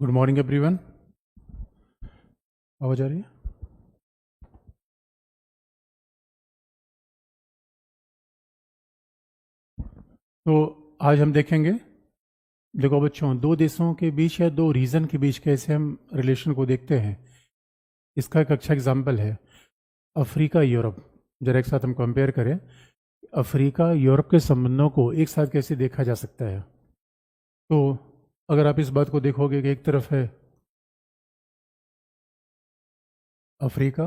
Good morning everyone. आवाज आ रही है? तो आज हम देखेंगे, देखो बच्चों, दो देशों के बीच या दो रीजन के बीच कैसे हम रिलेशन को देखते हैं। इसका एक अच्छा एग्जाम्पल है अफ्रीका यूरोप। जरा एक साथ हम कंपेयर करें अफ्रीका यूरोप के संबंधों को एक साथ कैसे देखा जा सकता है। तो अगर आप इस बात को देखोगे कि एक तरफ है अफ्रीका,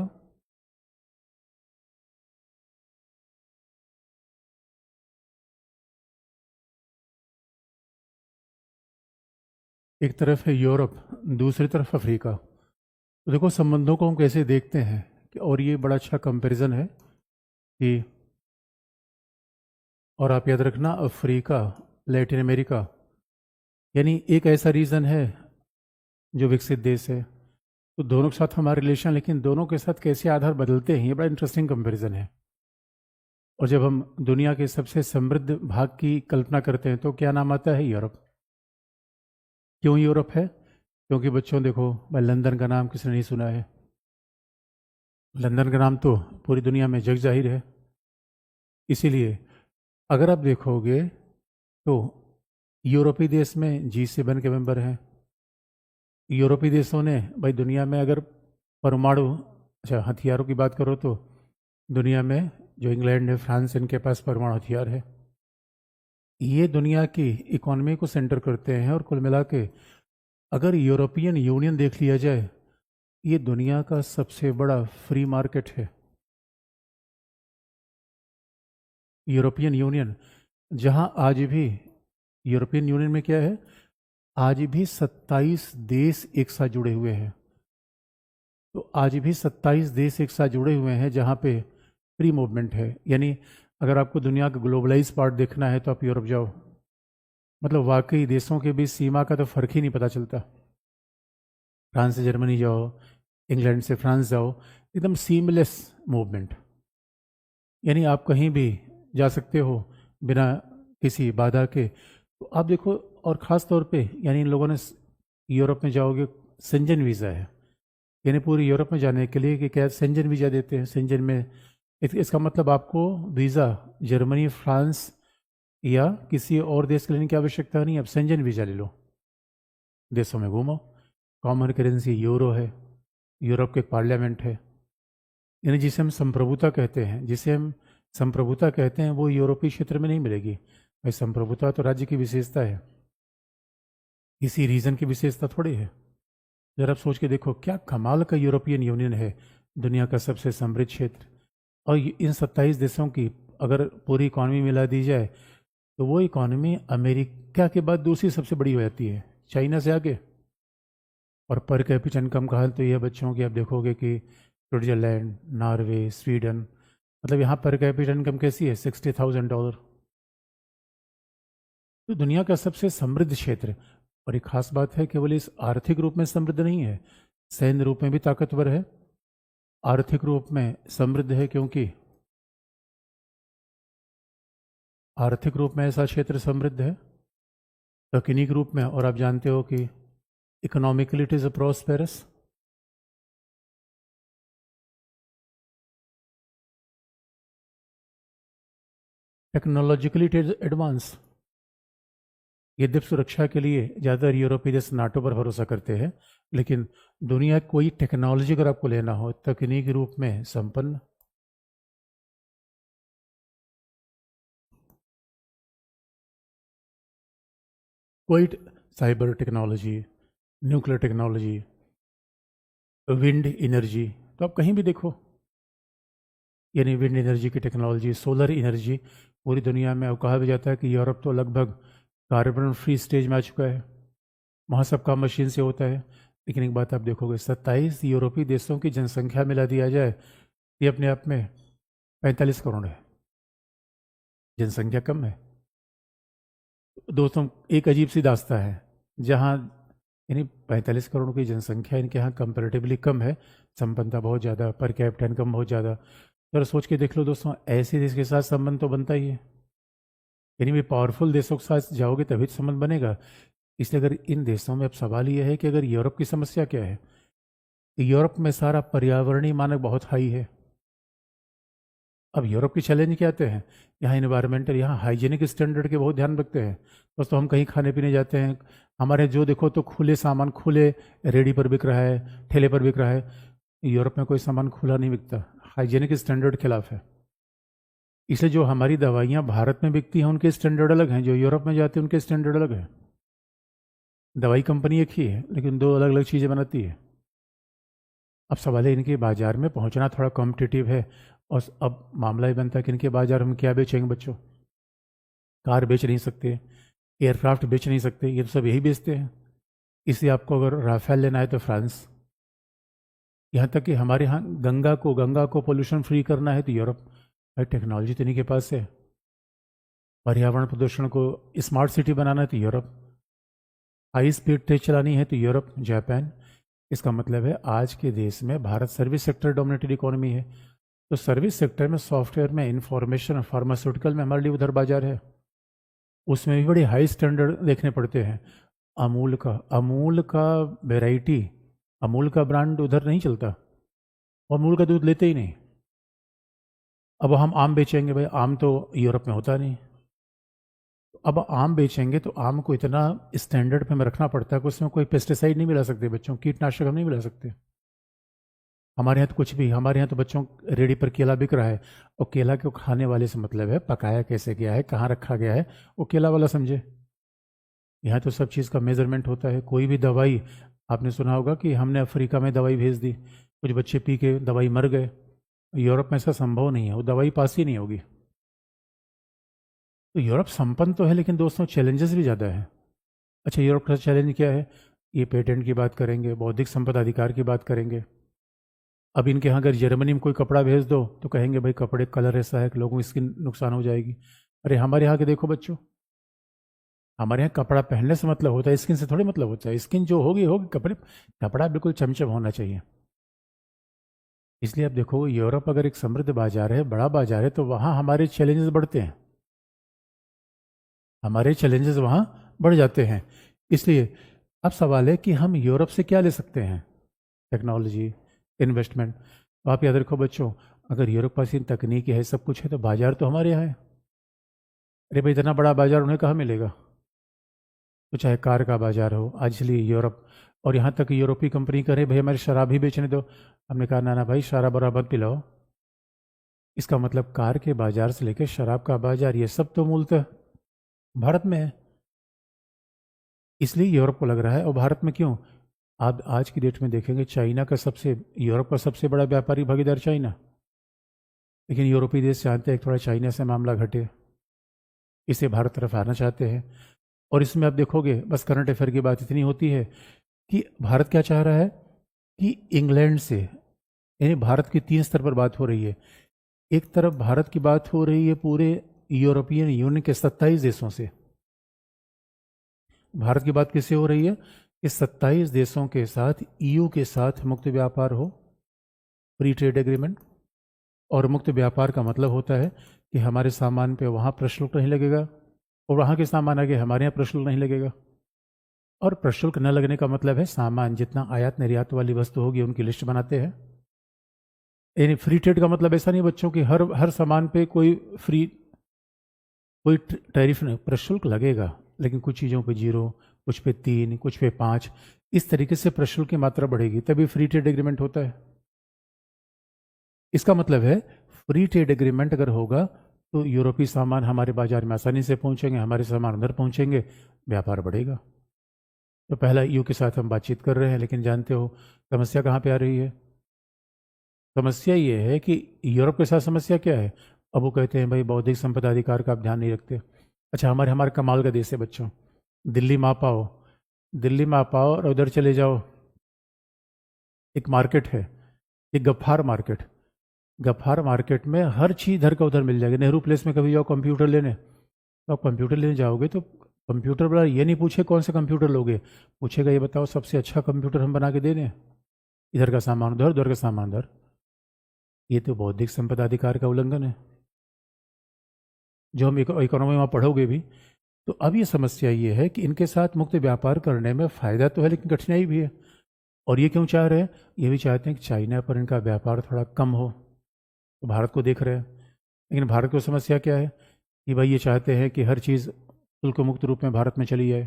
एक तरफ है यूरोप, दूसरी तरफ अफ्रीका। तो देखो संबंधों को हम कैसे देखते हैं और ये बड़ा अच्छा कंपैरिजन है कि, और आप याद रखना अफ्रीका, लैटिन अमेरिका, यानी एक ऐसा रीजन है जो विकसित देश है। तो दोनों के साथ हमारे रिलेशन, लेकिन दोनों के साथ कैसे आधार बदलते हैं, ये बड़ा इंटरेस्टिंग कंपैरिजन है। और जब हम दुनिया के सबसे समृद्ध भाग की कल्पना करते हैं तो क्या नाम आता है? यूरोप। क्यों यूरोप है? क्योंकि बच्चों देखो, भाई लंदन का नाम किसने नहीं सुना है? लंदन का नाम तो पूरी दुनिया में जग जाहिर है। इसीलिए अगर आप देखोगे तो यूरोपीय देश में G7 के मेंबर हैं। यूरोपीय देशों ने, भाई दुनिया में अगर परमाणु, अच्छा हथियारों की बात करो तो दुनिया में जो इंग्लैंड है, फ्रांस, इनके पास परमाणु हथियार है। ये दुनिया की इकोनॉमी को सेंटर करते हैं। और कुल मिला के अगर यूरोपियन यूनियन देख लिया जाए, ये दुनिया का सबसे बड़ा फ्री मार्केट है। यूरोपियन यूनियन, जहां आज भी, यूरोपियन यूनियन में क्या है, आज भी 27 देश एक साथ जुड़े हुए हैं। तो आज भी 27 देश एक साथ जुड़े हुए हैं जहाँ पे फ्री मूवमेंट है। यानी अगर आपको दुनिया का ग्लोबलाइज पार्ट देखना है तो आप यूरोप जाओ। मतलब वाकई देशों के बीच सीमा का तो फर्क ही नहीं पता चलता। फ्रांस से जर्मनी जाओ, इंग्लैंड से फ्रांस जाओ, एकदम सीमलेस मूवमेंट। यानी आप कहीं भी जा सकते हो बिना किसी बाधा के। तो आप देखो, और ख़ास तौर पे यानी इन लोगों ने यूरोप में जाओगे, सेंजन वीज़ा है। यानी पूरी यूरोप में जाने के लिए कि क्या सेंजन वीज़ा देते हैं। सेंजन में इसका मतलब आपको वीज़ा जर्मनी, फ्रांस या किसी और देश के लेने की आवश्यकता नहीं। अब सेंजन वीज़ा ले लो, देशों में घूमो। कॉमन करेंसी यूरो है, यूरोप के पार्लियामेंट है। यानी जिसे हम संप्रभुता कहते हैं, जिसे हम संप्रभुता कहते हैं, वो यूरोपीय क्षेत्र में नहीं मिलेगी। भाई संप्रभुता तो राज्य की विशेषता है, किसी रीजन की विशेषता थोड़ी है। जरा आप सोच के देखो, क्या कमाल का यूरोपियन यूनियन है, दुनिया का सबसे समृद्ध क्षेत्र। और इन 27 देशों की अगर पूरी इकॉनमी मिला दी जाए तो वो इकॉनमी अमेरिका के बाद दूसरी सबसे बड़ी हो जाती है, चाइना से आगे। और पर कैपिटा इनकम का हाल तो यह बच्चों की आप देखोगे कि स्विट्जरलैंड, नॉर्वे, स्वीडन, मतलब यहाँ पर कैपिटा इनकम कैसी है? $60,000। तो दुनिया का सबसे समृद्ध क्षेत्र। और एक खास बात है, केवल इस आर्थिक रूप में समृद्ध नहीं है, सैन्य रूप में भी ताकतवर है। आर्थिक रूप में समृद्ध है क्योंकि आर्थिक रूप में ऐसा क्षेत्र समृद्ध है। तकनीक रूप में, और आप जानते हो कि economically it is a prosperous. Technologically it is advance. यद्यपि सुरक्षा के लिए ज़्यादातर यूरोपीय देश नाटो पर भरोसा करते हैं, लेकिन दुनिया की कोई टेक्नोलॉजी अगर आपको लेना हो, तकनीकी रूप में संपन्न। कोई cyber technology, nuclear technology, wind energy, तो आप कहीं भी देखो, यानी विंड एनर्जी की टेक्नोलॉजी, सोलर एनर्जी, पूरी दुनिया में। अब कहा भी जाता है कि यूरोप तो लगभग कार्बन फ्री स्टेज में आ चुका है, वहाँ सब काम मशीन से होता है। लेकिन एक बात आप देखोगे, 27 यूरोपीय देशों की जनसंख्या मिला दिया जाए, ये अपने आप में 45 करोड़ है, जनसंख्या कम है। दोस्तों एक अजीब सी दास्ता है, जहाँ यानी 45 करोड़ की जनसंख्या, इनके यहाँ कंपेरेटिवली कम है, संपन्नता बहुत ज़्यादा, पर कैपिटा इनकम बहुत ज़्यादा। जरा सोच के देख लो दोस्तों, ऐसे देश के साथ संबंध तो बनता ही है। यानी भी पावरफुल देशों के साथ जाओगे तभी तो संबंध बनेगा। इसलिए अगर इन देशों में अब सवाल यह है कि अगर यूरोप की समस्या क्या है, यूरोप में सारा पर्यावरणीय मानक बहुत हाई है। अब यूरोप की चैलेंज क्या आते हैं, यहाँ इन्वायरमेंटल, यहाँ हाइजीनिक स्टैंडर्ड के बहुत ध्यान रखते हैं। दोस्तों हम कहीं खाने पीने जाते हैं, हमारे जो देखो तो खुले सामान खुले रेडी पर बिक रहा है, ठेले पर बिक रहा है। यूरोप में कोई सामान खुला नहीं बिकता, हाइजीनिक स्टैंडर्ड खिलाफ है। इसलिए जो हमारी दवाइयाँ भारत में बिकती हैं उनके स्टैंडर्ड अलग हैं, जो यूरोप में जाते हैं उनके स्टैंडर्ड अलग हैं। दवाई कंपनी एक ही है लेकिन दो अलग अलग चीज़ें बनाती है। अब सवाल है इनके बाज़ार में पहुंचना थोड़ा कॉम्पिटिटिव है, और अब मामला ही बनता है कि इनके बाज़ार हम क्या बेचेंगे बच्चों। कार बेच नहीं सकते, एयरक्राफ्ट बेच नहीं सकते, ये तो सब यही बेचते हैं। इसलिए आपको अगर राफेल लेना है तो फ्रांस, यहाँ तक कि हमारे यहाँ गंगा को पोल्यूशन फ्री करना है तो यूरोप। भाई टेक्नोलॉजी तो इन्हीं के पास है। पर्यावरण प्रदूषण को स्मार्ट सिटी बनाना है तो यूरोप। हाई स्पीड ट्रेन चलानी है तो यूरोप, जापान। इसका मतलब है आज के देश में Bharat service sector dominated economy है, तो सर्विस सेक्टर में, सॉफ्टवेयर में, इंफॉर्मेशन और फार्मास्यूटिकल में हमारे लिए उधर बाजार है। उसमें भी बड़े हाई स्टैंडर्ड देखने पड़ते हैं। अमूल का वेराइटी, अमूल का ब्रांड उधर नहीं चलता, और अमूल का दूध लेते ही नहीं। अब हम आम बेचेंगे, भाई आम तो यूरोप में होता नहीं। अब आम बेचेंगे तो आम को इतना स्टैंडर्ड पे में रखना पड़ता है कि उसमें कोई पेस्टिसाइड नहीं मिला सकते बच्चों, कीटनाशक हम नहीं मिला सकते। हमारे यहाँ तो कुछ भी, हमारे यहाँ तो बच्चों रेडी पर केला बिक रहा है, और केला को खाने वाले से मतलब है पकाया कैसे गया है, कहाँ रखा गया है, वो केला वाला समझे। यहाँ तो सब चीज़ का मेजरमेंट होता है। कोई भी दवाई, आपने सुना होगा कि हमने अफ्रीका में दवाई भेज दी, कुछ बच्चे पी के दवाई मर गए। यूरोप में ऐसा संभव नहीं है, वो दवाई पास ही नहीं होगी। तो यूरोप संपन्न तो है लेकिन दोस्तों चैलेंजेस भी ज़्यादा है। अच्छा, यूरोप का चैलेंज क्या है, ये पेटेंट की बात करेंगे, बौद्धिक संपदा अधिकार की बात करेंगे। अब इनके यहाँ अगर जर्मनी में कोई कपड़ा भेज दो तो कहेंगे भाई कपड़े कलर ऐसा है कि लोगों की स्किन नुकसान हो जाएगी। अरे हमारे यहाँ के देखो बच्चों, हमारे यहाँ कपड़ा पहनने से मतलब होता है, स्किन से थोड़ी मतलब होता है। स्किन जो होगी होगी, कपड़ा बिल्कुल चमचम होना चाहिए। इसलिए अब देखो, यूरोप अगर एक समृद्ध बाजार है, बड़ा बाजार है, तो वहाँ हमारे चैलेंजेस बढ़ते हैं, हमारे चैलेंजेस वहाँ बढ़ जाते हैं। इसलिए अब सवाल है कि हम यूरोप से क्या ले सकते हैं, टेक्नोलॉजी, इन्वेस्टमेंट। तो आप याद रखो बच्चों, अगर यूरोप पास इन तकनीकी है, सब कुछ है, तो बाजार तो हमारे यहाँ है। अरे भाई इतना बड़ा बाजार उन्हें कहाँ मिलेगा। तो चाहे कार का बाजार हो, आज इसलिए यूरोप, और यहाँ तक यूरोपीय कंपनी करे भाई हमारे शराब ही बेचने दो। हमने कहा ना ना भाई, शराब और मत पिलाओ। इसका मतलब कार के बाजार से लेकर शराब का बाजार, ये सब तो मूलतः भारत में है। इसलिए यूरोप को लग रहा है। और भारत में क्यों, आप आज की डेट में देखेंगे चाइना का सबसे, यूरोप का सबसे बड़ा व्यापारी भागीदार चाइना, लेकिन यूरोपीय देश चाहते हैं थोड़ा चाइना से मामला घटे, इसे भारत तरफ आना चाहते हैं। और इसमें आप देखोगे, बस करंट अफेयर की बात इतनी होती है कि भारत क्या चाह रहा है कि इंग्लैंड से, यानी भारत की 3 स्तर पर बात हो रही है। एक तरफ भारत की बात हो रही है पूरे यूरोपियन यूनियन के 27 देशों से। भारत की बात किससे हो रही है, इस 27 देशों के साथ, ईयू के साथ मुक्त व्यापार हो, फ्री ट्रेड एग्रीमेंट। और मुक्त व्यापार का मतलब होता है कि हमारे सामान पे वहाँ प्रशुल्क नहीं लगेगा, और वहाँ के सामान आगे हमारे यहाँ प्रशुल्क नहीं लगेगा। और प्रशुल्क न लगने का मतलब है सामान जितना आयात निर्यात वाली वस्तु होगी उनकी लिस्ट बनाते हैं। यानी फ्री ट्रेड का मतलब ऐसा नहीं बच्चों कि हर सामान पे कोई टैरिफ नहीं, प्रशुल्क लगेगा, लेकिन कुछ चीज़ों पे 0, कुछ पे 3, कुछ पे 5, इस तरीके से प्रशुल्क की मात्रा बढ़ेगी, तभी फ्री ट्रेड एग्रीमेंट होता है। इसका मतलब है फ्री ट्रेड एग्रीमेंट अगर होगा तो यूरोपीय सामान हमारे बाजार में आसानी से पहुंचेंगे, हमारे सामान अंदर पहुंचेंगे, व्यापार बढ़ेगा। तो पहला ईयू के साथ हम बातचीत कर रहे हैं, लेकिन जानते हो समस्या कहाँ पे आ रही है। समस्या ये है कि यूरोप के साथ समस्या क्या है, अब वो कहते हैं भाई बौद्धिक संपदा अधिकार का आप ध्यान नहीं रखते। अच्छा, हमारे कमाल का देश है बच्चों, दिल्ली में आप आओ, दिल्ली में आप आओ और उधर चले जाओ, एक मार्केट है, एक गफ्फार मार्केट में हर चीज़ इधर का उधर मिल जाएगी। नेहरू प्लेस में कभी जाओ कंप्यूटर लेने, तो आप कंप्यूटर लेने जाओगे तो कंप्यूटर वाला ये नहीं पूछे कौन सा कंप्यूटर लोगे, पूछेगा ये बताओ सबसे अच्छा कंप्यूटर हम बना के दे दें। इधर का सामान उधर, उधर का सामान उधर। ये तो बौद्धिक संपदा अधिकार का उल्लंघन है। जो हम इकोनॉमी में पढ़ोगे भी तो अब ये समस्या ये है कि इनके साथ मुक्त व्यापार करने में फ़ायदा तो है लेकिन कठिनाई भी है। और ये क्यों चाह रहे हैं? ये भी चाहते हैं कि चाइना पर इनका व्यापार थोड़ा कम हो, तो भारत को देख रहे हैं। लेकिन भारत को समस्या क्या है कि भाई ये चाहते हैं कि हर चीज़ शुल्क मुक्त रूप में भारत में चली जाए।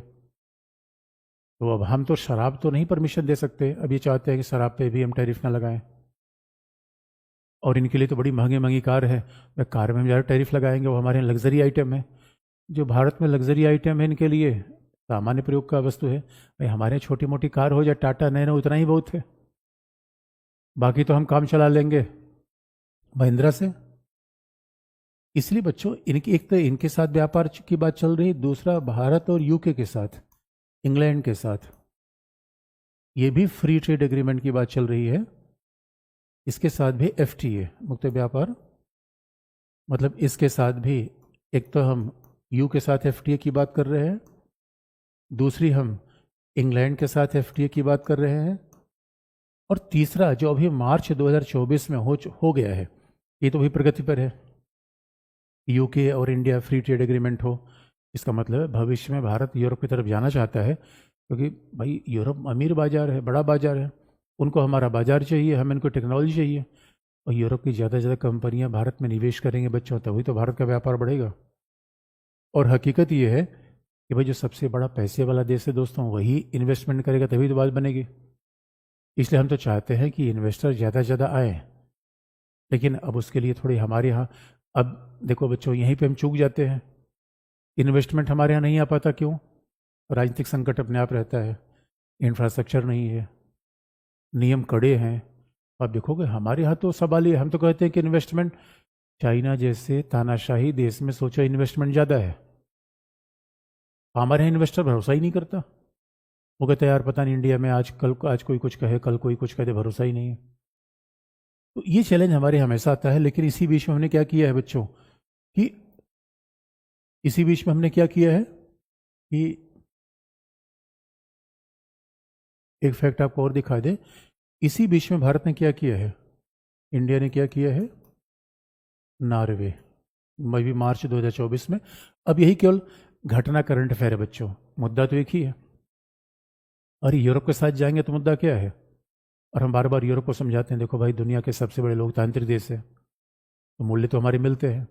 तो अब हम तो शराब तो नहीं परमिशन दे सकते, अब ये चाहते हैं कि शराब पे भी हम टैरिफ ना लगाएं। और इनके लिए तो बड़ी महंगी महंगी कार है, वह कार में हम ज़्यादा टैरिफ लगाएंगे, वो हमारे यहाँ लग्जरी आइटम है। जो भारत में लग्जरी आइटम है इनके लिए सामान्य प्रयोग का वस्तु है। भाई हमारे यहाँ छोटी मोटी कार हो जाए, टाटा नैनो, उतना ही बहुत है, बाकी तो हम काम चला लेंगे महिंद्रा से। इसलिए बच्चों इनकी एक तो इनके साथ व्यापार की बात चल रही है, दूसरा भारत और यूके के साथ, इंग्लैंड के साथ ये भी फ्री ट्रेड एग्रीमेंट की बात चल रही है। इसके साथ भी एफटीए मुक्त व्यापार, मतलब इसके साथ भी एक तो हम यू के साथ एफटीए की बात कर रहे हैं, दूसरी हम इंग्लैंड के साथ एफटीए की बात कर रहे हैं, और तीसरा जो अभी मार्च 2024 में हो गया है, ये तो भी प्रगति पर है, यूके और इंडिया फ्री ट्रेड एग्रीमेंट हो। इसका मतलब है भविष्य में भारत यूरोप की तरफ जाना चाहता है, क्योंकि भाई यूरोप अमीर बाजार है, बड़ा बाजार है, उनको हमारा बाजार चाहिए, हमें इनको टेक्नोलॉजी चाहिए, और यूरोप की ज़्यादा से ज़्यादा कंपनियां भारत में निवेश करेंगे बच्चों, तभी तो भारत का व्यापार बढ़ेगा। और हकीकत ये है कि भाई जो सबसे बड़ा पैसे वाला देश है दोस्तों, वही इन्वेस्टमेंट करेगा तभी तो बात बनेगी। इसलिए हम तो चाहते हैं कि इन्वेस्टर ज़्यादा से ज़्यादा आए, लेकिन अब उसके लिए थोड़ी हमारे यहाँ, अब देखो बच्चों यहीं पे हम चूक जाते हैं, इन्वेस्टमेंट हमारे यहाँ नहीं आ पाता। क्यों? राजनीतिक संकट अपने आप रहता है, इंफ्रास्ट्रक्चर नहीं है, नियम कड़े हैं। आप देखोगे हमारे यहाँ तो सवाल ये, हम तो कहते हैं कि इन्वेस्टमेंट, चाइना जैसे तानाशाही देश में सोचो इन्वेस्टमेंट ज़्यादा है, हमारे यहाँ इन्वेस्टर भरोसा ही नहीं करता। वो कहते हैं यार पता नहीं इंडिया में आज कोई कुछ कहे, कल कोई कुछ कहे, भरोसा ही नहीं है। तो ये चैलेंज हमारे हमेशा आता है। लेकिन इसी बीच में हमने क्या किया है बच्चों कि इसी बीच में हमने क्या किया है कि एक फैक्ट आपको और दिखा दे, इसी बीच में भारत ने क्या किया है, इंडिया ने क्या किया है, नॉर्वे, मैं भी मार्च 2024 में। अब यही केवल घटना करंट अफेयर है बच्चों, मुद्दा तो एक ही है। और यूरोप के साथ जाएंगे तो मुद्दा क्या है, और हम बार बार यूरोप को समझाते हैं देखो भाई दुनिया के सबसे बड़े लोकतांत्रिक देश है, तो मूल्य तो हमारे मिलते हैं,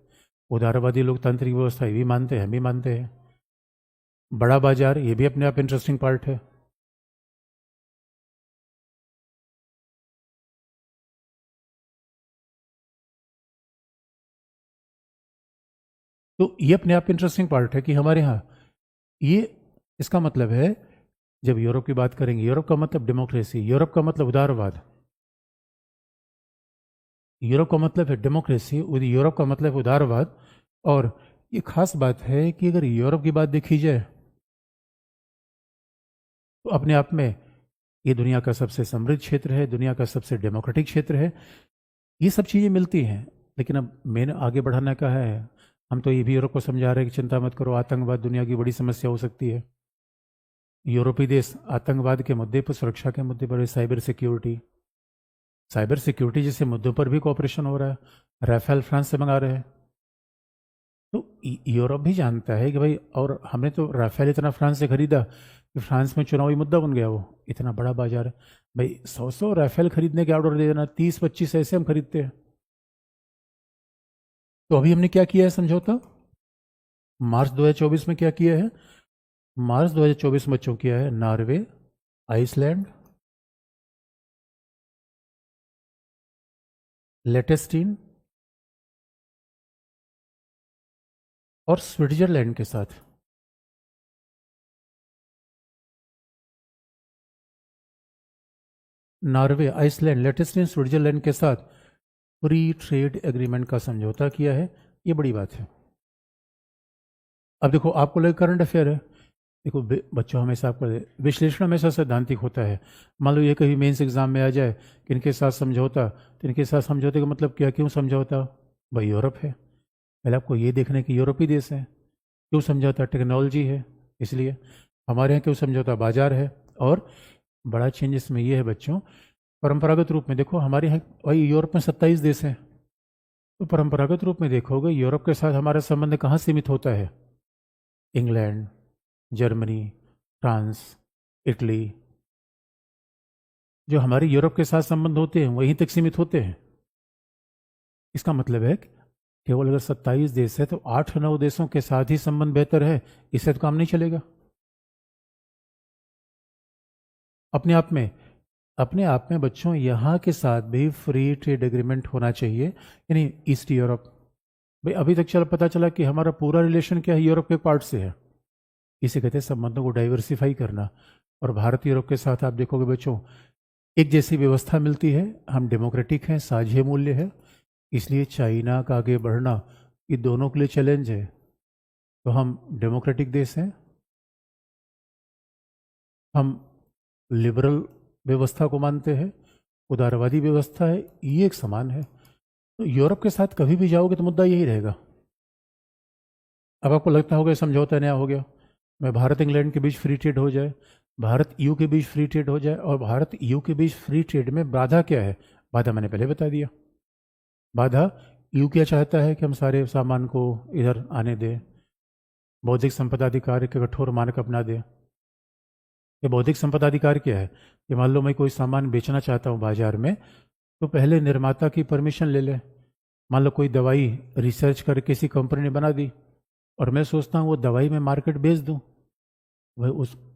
उदारवादी लोकतांत्रिक व्यवस्था ये भी मानते हैं, हम भी मानते हैं, बड़ा बाजार ये भी अपने आप इंटरेस्टिंग पार्ट है। तो ये अपने आप इंटरेस्टिंग पार्ट है कि हमारे यहाँ ये, इसका मतलब है जब यूरोप की बात करेंगे, यूरोप का मतलब डेमोक्रेसी, यूरोप का मतलब उदारवाद, यूरोप का मतलब है डेमोक्रेसी, यूरोप का मतलब उदारवाद। और ये खास बात है कि अगर यूरोप की बात देखी जाए तो अपने आप में ये दुनिया का सबसे समृद्ध क्षेत्र है, दुनिया का सबसे डेमोक्रेटिक क्षेत्र है, ये सब चीज़ें मिलती हैं। लेकिन अब मैंने आगे बढ़ाना कहा है, हम तो ये भी यूरोप को समझा रहे हैं कि चिंता मत करो, आतंकवाद दुनिया की बड़ी समस्या हो सकती है। यूरोपीय देश आतंकवाद के मुद्दे पर, सुरक्षा के मुद्दे पर, साइबर सिक्योरिटी जैसे मुद्दों पर भी कॉपरेशन हो रहा है, राफेल फ्रांस से मंगा रहे हैं। तो यूरोप भी जानता है कि भाई, और हमने तो राफेल इतना फ्रांस से खरीदा कि फ्रांस में चुनावी मुद्दा बन गया, वो इतना बड़ा बाजार है भाई, 100 राफेल खरीदने के ऑर्डर दे देना, 30-25 ऐसे हम खरीदते हैं। तो अभी हमने क्या किया है समझौता, मार्च 2024 में क्या किया है, मार्च 2024 में बच्चों किया है नॉर्वे, आइसलैंड, लेटेस्टीन और स्विट्जरलैंड के साथ। नॉर्वे, आइसलैंड, लेटेस्टीन, स्विट्जरलैंड के साथ फ्री ट्रेड एग्रीमेंट का समझौता किया है। ये बड़ी बात है। अब देखो आपको लगे करंट अफेयर है, देखो बच्चों हमेशा आपका विश्लेषण हमेशा सैद्धांतिक होता है। मान लो ये कभी मेंस एग्जाम में आ जाए कि इनके साथ समझौता, तो इनके साथ समझौते का मतलब क्या, क्यों समझौता, भाई यूरोप है, पहले आपको ये देखना है कि यूरोपीय देश है, क्यों समझौता, टेक्नोलॉजी है, इसलिए हमारे यहाँ क्यों समझौता, बाजार है। और बड़ा चेंज इसमें यह है बच्चों, परंपरागत रूप में देखो हमारे यहाँ भाई यूरोप में 27 देश हैं, तो परंपरागत रूप में देखोगे यूरोप के साथ हमारा संबंध कहाँ सीमित होता है, इंग्लैंड, जर्मनी, फ्रांस, इटली, जो हमारे यूरोप के साथ संबंध होते हैं वहीं तक सीमित होते हैं। इसका मतलब है कि केवल अगर 27 देश है तो 8-9 देशों के साथ ही संबंध बेहतर है, इससे तो काम नहीं चलेगा। अपने आप में बच्चों यहाँ के साथ भी फ्री ट्रेड एग्रीमेंट होना चाहिए, यानी ईस्ट यूरोप। भाई अभी तक पता चला कि हमारा पूरा रिलेशन क्या है, यूरोप के पार्ट से है। इसे कहते हैं संबंधों को डाइवर्सिफाई करना। और भारत यूरोप के साथ आप देखोगे बच्चों, एक जैसी व्यवस्था मिलती है, हम डेमोक्रेटिक हैं, साझे मूल्य है, इसलिए चाइना का आगे बढ़ना ये दोनों के लिए चैलेंज है। तो हम डेमोक्रेटिक देश हैं, हम लिबरल व्यवस्था को मानते हैं, उदारवादी व्यवस्था है, ये एक समान है। तो यूरोप के साथ कभी भी जाओगे तो मुद्दा यही रहेगा। अब आपको लगता होगा समझौता नया हो गया, मैं भारत इंग्लैंड के बीच फ्री ट्रेड हो जाए, भारत ईयू के बीच फ्री ट्रेड हो जाए, और भारत ईयू के बीच फ्री ट्रेड में बाधा क्या है? बाधा मैंने पहले बता दिया। बाधा ईयू क्या चाहता है कि हम सारे सामान को इधर आने दें, बौद्धिक संपदा अधिकार के कठोर मानक अपना दें। ये बौद्धिक संपदा अधिकार क्या है? कि मान लो मैं कोई सामान बेचना चाहता हूँ बाजार में, तो पहले निर्माता की परमिशन ले ले। मान लो कोई दवाई रिसर्च कर किसी कंपनी ने बना दी और मैं सोचता हूँ वो दवाई मैं मार्केट बेच दूँ, वह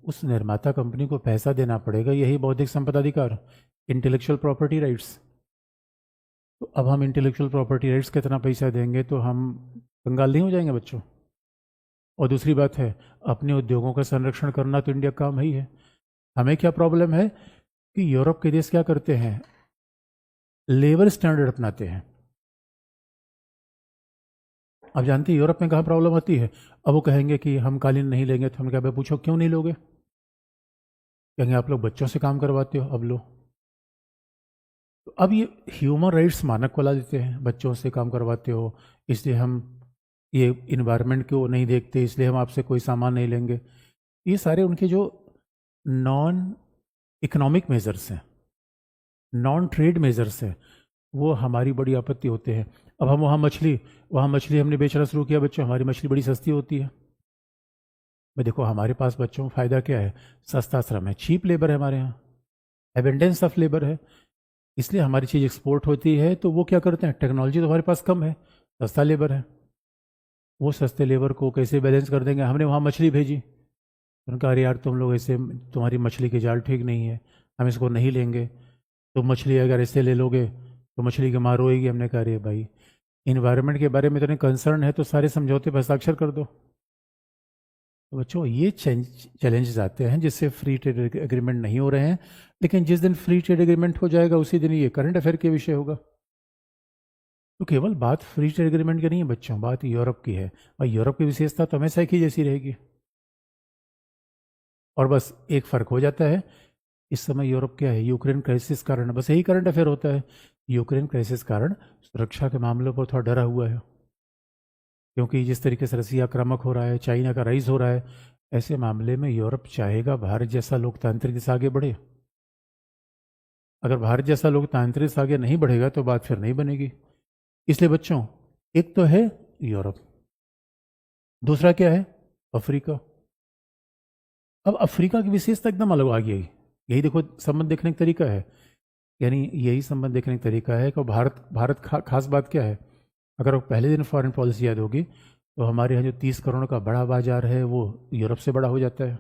उस निर्माता कंपनी को पैसा देना पड़ेगा। यही बौद्धिक संपदा अधिकार, इंटेलेक्चुअल प्रॉपर्टी राइट्स। तो अब हम इंटेलेक्चुअल प्रॉपर्टी राइट्स कितना पैसा देंगे तो हम कंगाल नहीं हो जाएंगे बच्चों? और दूसरी बात है, अपने उद्योगों का संरक्षण करना तो इंडिया का काम ही है। हमें क्या प्रॉब्लम है कि यूरोप के देश क्या करते हैं, लेबर स्टैंडर्ड अपनाते हैं। अब जानते हैं यूरोप में कहाँ प्रॉब्लम आती है? अब वो कहेंगे कि हम कालीन नहीं लेंगे, तो हमने कहा भाई पूछो क्यों नहीं लोगे? कहेंगे आप लोग बच्चों से काम करवाते हो, अब लो। तो अब ये ह्यूमन राइट्स मानक को ला देते हैं, बच्चों से काम करवाते हो इसलिए हम ये इन्वायरमेंट को नहीं देखते, इसलिए हम आपसे कोई सामान नहीं लेंगे। ये सारे उनके जो नॉन इकोनॉमिक मेजर्स हैं, नॉन ट्रेड मेजर्स हैं, वो हमारी बड़ी आपत्ति होते हैं। अब हम वहाँ मछली हमने बेचना शुरू किया बच्चों, हमारी मछली बड़ी सस्ती होती है। मैं देखो हमारे पास बच्चों फ़ायदा क्या है? सस्ता श्रम है, चीप लेबर है हमारे यहाँ, एबेंडेंस ऑफ लेबर है, इसलिए हमारी चीज़ एक्सपोर्ट होती है। तो वो क्या करते हैं, टेक्नोलॉजी तो हमारे पास कम है, सस्ता लेबर है, वो सस्ते लेबर को कैसे बैलेंस कर देंगे? हमने वहाँ मछली भेजी, उनका अरे यार तुम लोग ऐसे, तुम्हारी मछली की जाल ठीक नहीं है, हम इसको नहीं लेंगे, तुम मछली अगर ऐसे ले लोगे तो मछली की मार होएगी। हमने कहा अरे भाई, इन्वायरमेंट के बारे में इतने कंसर्न है तो सारे समझौते पर हस्ताक्षर कर दो। तो बच्चों ये चैलेंजेस आते हैं जिससे फ्री ट्रेड एग्रीमेंट नहीं हो रहे हैं, लेकिन जिस दिन फ्री ट्रेड एग्रीमेंट हो जाएगा उसी दिन ये करंट अफेयर के विषय होगा। तो केवल बात फ्री ट्रेड एग्रीमेंट की नहीं है बच्चों, बात यूरोप की है, और यूरोप की विशेषता तो हमेशा एक ही जैसी रहेगी। और बस एक फ़र्क हो जाता है, इस समय यूरोप क्या है, यूक्रेन क्राइसिस कारण, बस यही करंट अफेयर होता है, यूक्रेन क्राइसिस कारण सुरक्षा के मामलों पर थोड़ा डरा हुआ है, क्योंकि जिस तरीके से रसिया आक्रामक हो रहा है, चाइना का राइज हो रहा है, ऐसे मामले में यूरोप चाहेगा भारत जैसा लोकतांत्रिक देश आगे बढ़े। अगर भारत जैसा लोकतांत्रिक देश आगे नहीं बढ़ेगा तो बात फिर नहीं बनेगी। इसलिए बच्चों, एक तो है यूरोप, दूसरा क्या है, अफ्रीका। अब अफ्रीका की विशेषता एकदम अलग आ गई। यही देखो संबंध देखने का तरीका है, यानी यही संबंध देखने का तरीका है कि खास बात क्या है? अगर वो पहले दिन फॉरेन पॉलिसी याद होगी तो हमारे यहाँ जो 30 करोड़ का बड़ा बाजार है वो यूरोप से बड़ा हो जाता है,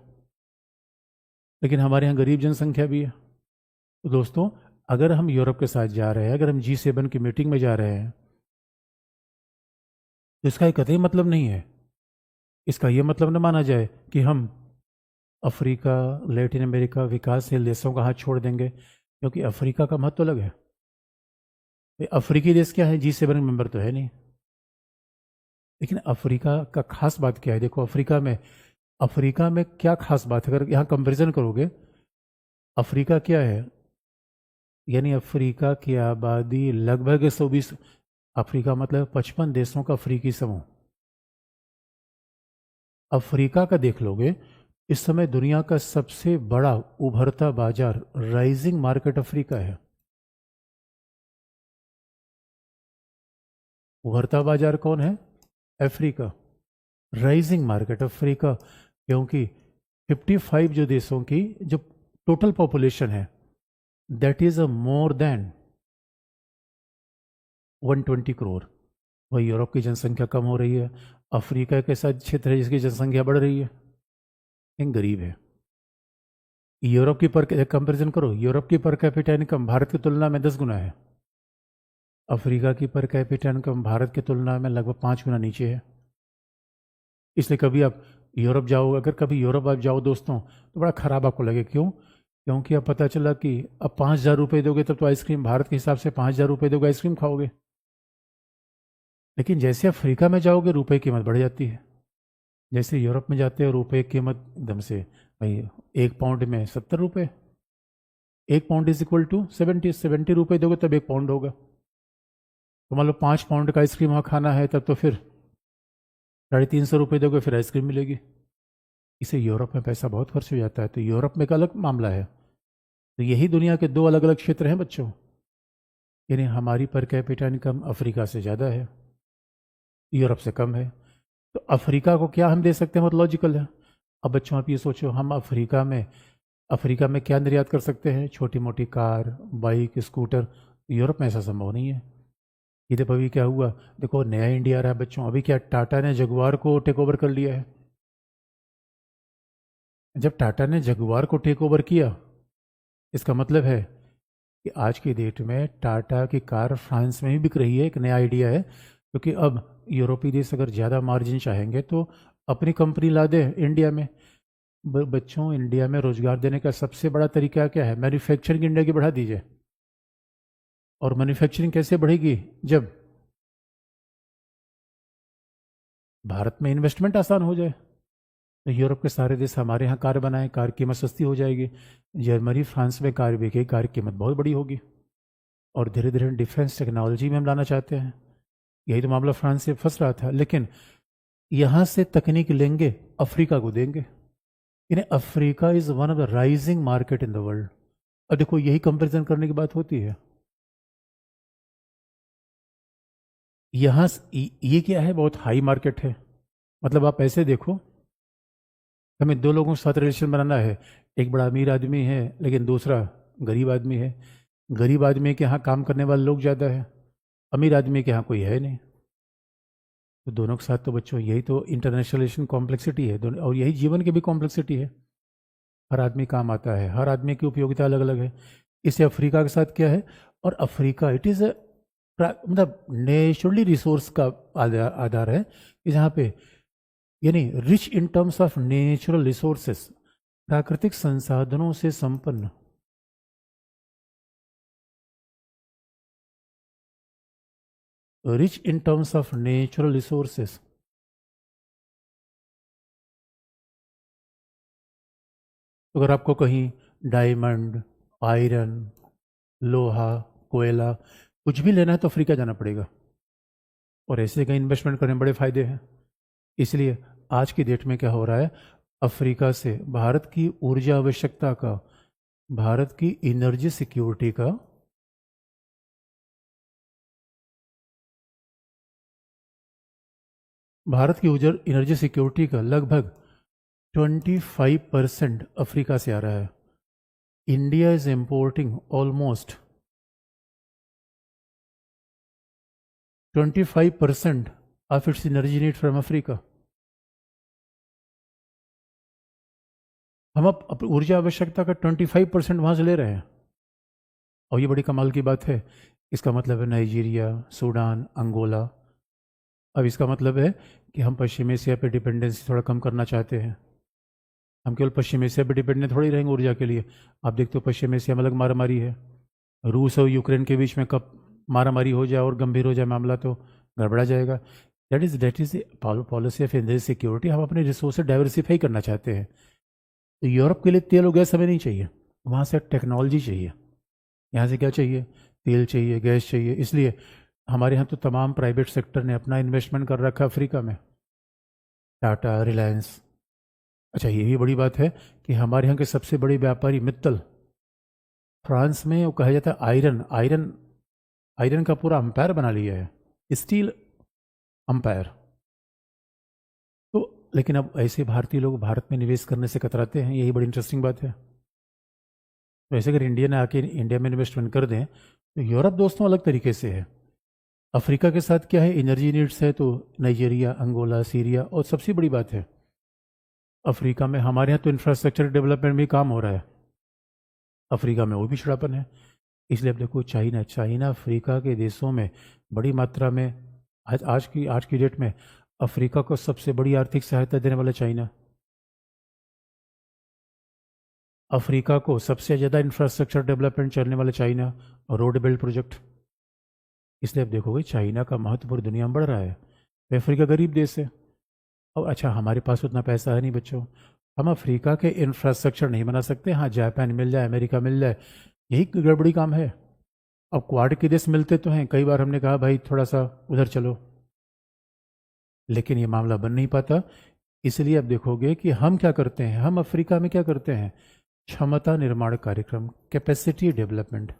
लेकिन हमारे यहाँ गरीब जनसंख्या भी है। तो दोस्तों, अगर हम यूरोप के साथ जा रहे हैं, अगर हम G7 की मीटिंग में जा रहे हैं, तो इसका एक कतई मतलब नहीं है, इसका ये मतलब न माना जाए कि हम अफ्रीका, लैटिन अमेरिका, विकासशील देशों का हाथ छोड़ देंगे, क्योंकि अफ्रीका का महत्व अलग है। अफ्रीकी देश क्या है, G7 मेंबर तो है नहीं, लेकिन अफ्रीका का खास बात क्या है? देखो अफ्रीका में क्या खास बात है, अगर यहाँ कंपैरिजन करोगे, अफ्रीका क्या है, यानी अफ्रीका की आबादी लगभग 120, अफ्रीका मतलब 55 देशों का अफ्रीकी समूह। अफ्रीका का देख लोगे, इस समय दुनिया का सबसे बड़ा उभरता बाजार, राइजिंग मार्केट अफ्रीका है। उभरता बाजार कौन है? अफ्रीका। राइजिंग मार्केट अफ्रीका, क्योंकि 55 जो देशों की जो टोटल पॉपुलेशन है, that is a more than 120 crore. वही यूरोप की जनसंख्या कम हो रही है, अफ्रीका एक ऐसा क्षेत्र है जिसकी जनसंख्या बढ़ रही है, लेकिन गरीब है। यूरोप की पर कंपेरिजन करो, यूरोप की पर कैपिटा इनकम भारत की तुलना में 10 गुना है, अफ्रीका की पर कैपिटा इनकम भारत की तुलना में लगभग 5 गुना नीचे है। इसलिए कभी आप यूरोप जाओ, अगर कभी यूरोप आप जाओ दोस्तों, तो बड़ा खराब आपको लगे। क्यों? क्योंकि अब पता चला कि अब 5,000 रुपये दोगे तब तो आइसक्रीम, भारत के हिसाब से 5,000 रुपये दोगे आइसक्रीम खाओगे। लेकिन जैसे अफ्रीका में जाओगे रुपए की कीमत बढ़ जाती है, जैसे यूरोप में जाते हो रुपए की कीमत एकदम से, भाई 1 पाउंड में 70 रुपये, 1 पाउंड इज इक्वल टू 70 रुपये दोगे तब 1 पाउंड होगा। तो मान लो 5 पाउंड का आइसक्रीम वहाँ खाना है, तब तो फिर 350 रुपये दोगे फिर आइसक्रीम मिलेगी। इसे यूरोप में पैसा बहुत खर्च हो जाता है, तो यूरोप में एक अलग मामला है। तो यही दुनिया के दो अलग अलग क्षेत्र हैं बच्चों, यानी हमारी पर कैपिटा इनकम अफ्रीका से ज़्यादा है, यूरोप से कम है। तो अफ्रीका को क्या हम दे सकते हैं, बहुत लॉजिकल है। अब बच्चों आप ये सोचो, हम अफ्रीका में क्या निर्यात कर सकते हैं? छोटी मोटी कार, बाइक, स्कूटर। यूरोप में ऐसा संभव नहीं है। ये देखो अभी क्या हुआ, देखो नया इंडिया आ रहा है बच्चों, अभी क्या टाटा ने जगुआर को टेक ओवर कर लिया है। जब टाटा ने जगुआर को टेक ओवर किया, इसका मतलब है कि आज की डेट में टाटा की कार फ्रांस में भी बिक रही है। एक नया आइडिया है, क्योंकि अब यूरोपीय देश अगर ज़्यादा मार्जिन चाहेंगे तो अपनी कंपनी ला दे इंडिया में। बच्चों, इंडिया में रोजगार देने का सबसे बड़ा तरीका क्या है? मैन्युफैक्चरिंग इंडिया की बढ़ा दीजिए। और मैन्युफैक्चरिंग कैसे बढ़ेगी? जब भारत में इन्वेस्टमेंट आसान हो जाए। तो यूरोप के सारे देश हमारे यहाँ कार बनाएं, कार की कीमत सस्ती हो जाएगी। जर्मनी, फ्रांस में कार बिकेगी, कार की कीमत बहुत बड़ी होगी। और धीरे धीरे डिफेंस टेक्नोलॉजी में हम लाना चाहते हैं। यही तो मामला फ्रांस से फंस रहा था, लेकिन यहाँ से तकनीक लेंगे, अफ्रीका को देंगे। यानी Africa is one of the rising market in the world. और देखो यही कंपैरिजन करने की बात होती है। यहाँ ये क्या है, बहुत हाई मार्केट है। मतलब आप ऐसे देखो, हमें दो लोगों के साथ रिलेशन बनाना है, एक बड़ा अमीर आदमी है लेकिन दूसरा गरीब आदमी है। गरीब आदमी के यहाँ काम करने वाले लोग ज़्यादा है, अमीर आदमी के यहाँ कोई है नहीं। तो दोनों के साथ तो बच्चों यही तो इंटरनेशनल रिलेशन कॉम्प्लेक्सिटी है दोनों, और यही जीवन की भी कॉम्प्लेक्सिटी है। हर आदमी काम आता है, हर आदमी की उपयोगिता अलग अलग है। इसे अफ्रीका के साथ क्या है, और अफ्रीका इट इज़ मतलब नेचुरली रिसोर्स का आधार है कि जहाँ पे, यानी rich in terms of natural resources, प्राकृतिक संसाधनों से संपन्न। Rich in terms of natural resources. अगर आपको कहीं डायमंड, आयरन, लोहा, कोयला कुछ भी लेना है तो अफ्रीका जाना पड़ेगा, और ऐसे कहीं इन्वेस्टमेंट करने में बड़े फायदे हैं। इसलिए आज की डेट में क्या हो रहा है, अफ्रीका से भारत की ऊर्जा आवश्यकता का, भारत की एनर्जी सिक्योरिटी का, भारत की एनर्जी सिक्योरिटी का लगभग 25% अफ्रीका से आ रहा है। India is importing almost 25% of its energy need from Africa. हम अब ऊर्जा आवश्यकता का 25% वहाँ से ले रहे हैं। और ये बड़ी कमाल की बात है। इसका मतलब है नाइजीरिया, सूडान, अंगोला। अब इसका मतलब है कि हम पश्चिम एशिया पे डिपेंडेंसी थोड़ा कम करना चाहते हैं। हम केवल पश्चिम एशिया पे डिपेंडेंट थोड़ी रहेंगे ऊर्जा के लिए। आप देखते हो पश्चिम एशिया में अलग मारामारी है, रूस और यूक्रेन के बीच में कब मारामारी हो जाए और गंभीर हो जाए मामला तो गड़बड़ा जाएगा। That is policy of energy security. हम अपने रिसोर्स डाइवर्सिफाई करना चाहते हैं। तो यूरोप के लिए तेल और गैस हमें नहीं चाहिए, वहाँ से टेक्नोलॉजी चाहिए। यहाँ से क्या चाहिए? तेल चाहिए, गैस चाहिए। इसलिए हमारे यहाँ तो तमाम प्राइवेट सेक्टर ने अपना इन्वेस्टमेंट कर रखा है अफ्रीका में, टाटा, रिलायंस। अच्छा, ये भी बड़ी बात है कि हमारे यहाँ के सबसे बड़े व्यापारी मित्तल, फ्रांस में वो कहा जाता है आयरन आयरन आयरन का पूरा अंपायर बना लिया है, स्टील अंपायर। तो लेकिन अब ऐसे भारतीय लोग भारत में निवेश करने से कतराते हैं, यही बड़ी इंटरेस्टिंग बात है। तो ऐसे अगर इंडिया ने आके इंडिया में इन्वेस्टमेंट कर दें तो यूरोप दोस्तों अलग तरीके से है। अफ्रीका के साथ क्या है, एनर्जी नीड्स है, तो नाइजीरिया, अंगोला, सीरिया, और सबसे बड़ी बात है अफ्रीका में हमारे यहाँ तो इंफ्रास्ट्रक्चर डेवलपमेंट में काम हो रहा है, अफ्रीका में वो भी पिछड़ापन है। इसलिए अब देखो चाइना चाइना अफ्रीका के देशों में बड़ी मात्रा में, आज की डेट में अफ्रीका को सबसे बड़ी आर्थिक सहायता देने वाला चाइना, अफ्रीका को सबसे ज़्यादा इंफ्रास्ट्रक्चर डेवलपमेंट चलने वाला चाइना, और रोड बिल्ड प्रोजेक्ट। इसलिए अब देखोगे चाइना का महत्व पूरी दुनिया में बढ़ रहा है। तो अफ्रीका गरीब देश है। अब अच्छा हमारे पास उतना पैसा है नहीं बच्चों, हम अफ्रीका के इंफ्रास्ट्रक्चर नहीं बना सकते। हाँ जापान मिल जाए, अमेरिका मिल जाए, यही गड़बड़ी काम है। अब क्वाड के देश मिलते तो हैं, कई बार हमने कहा भाई थोड़ा सा उधर चलो, लेकिन ये मामला बन नहीं पाता। इसलिए अब देखोगे कि हम क्या करते हैं, हम अफ्रीका में क्या करते हैं, क्षमता निर्माण कार्यक्रम, कैपेसिटी डेवलपमेंट।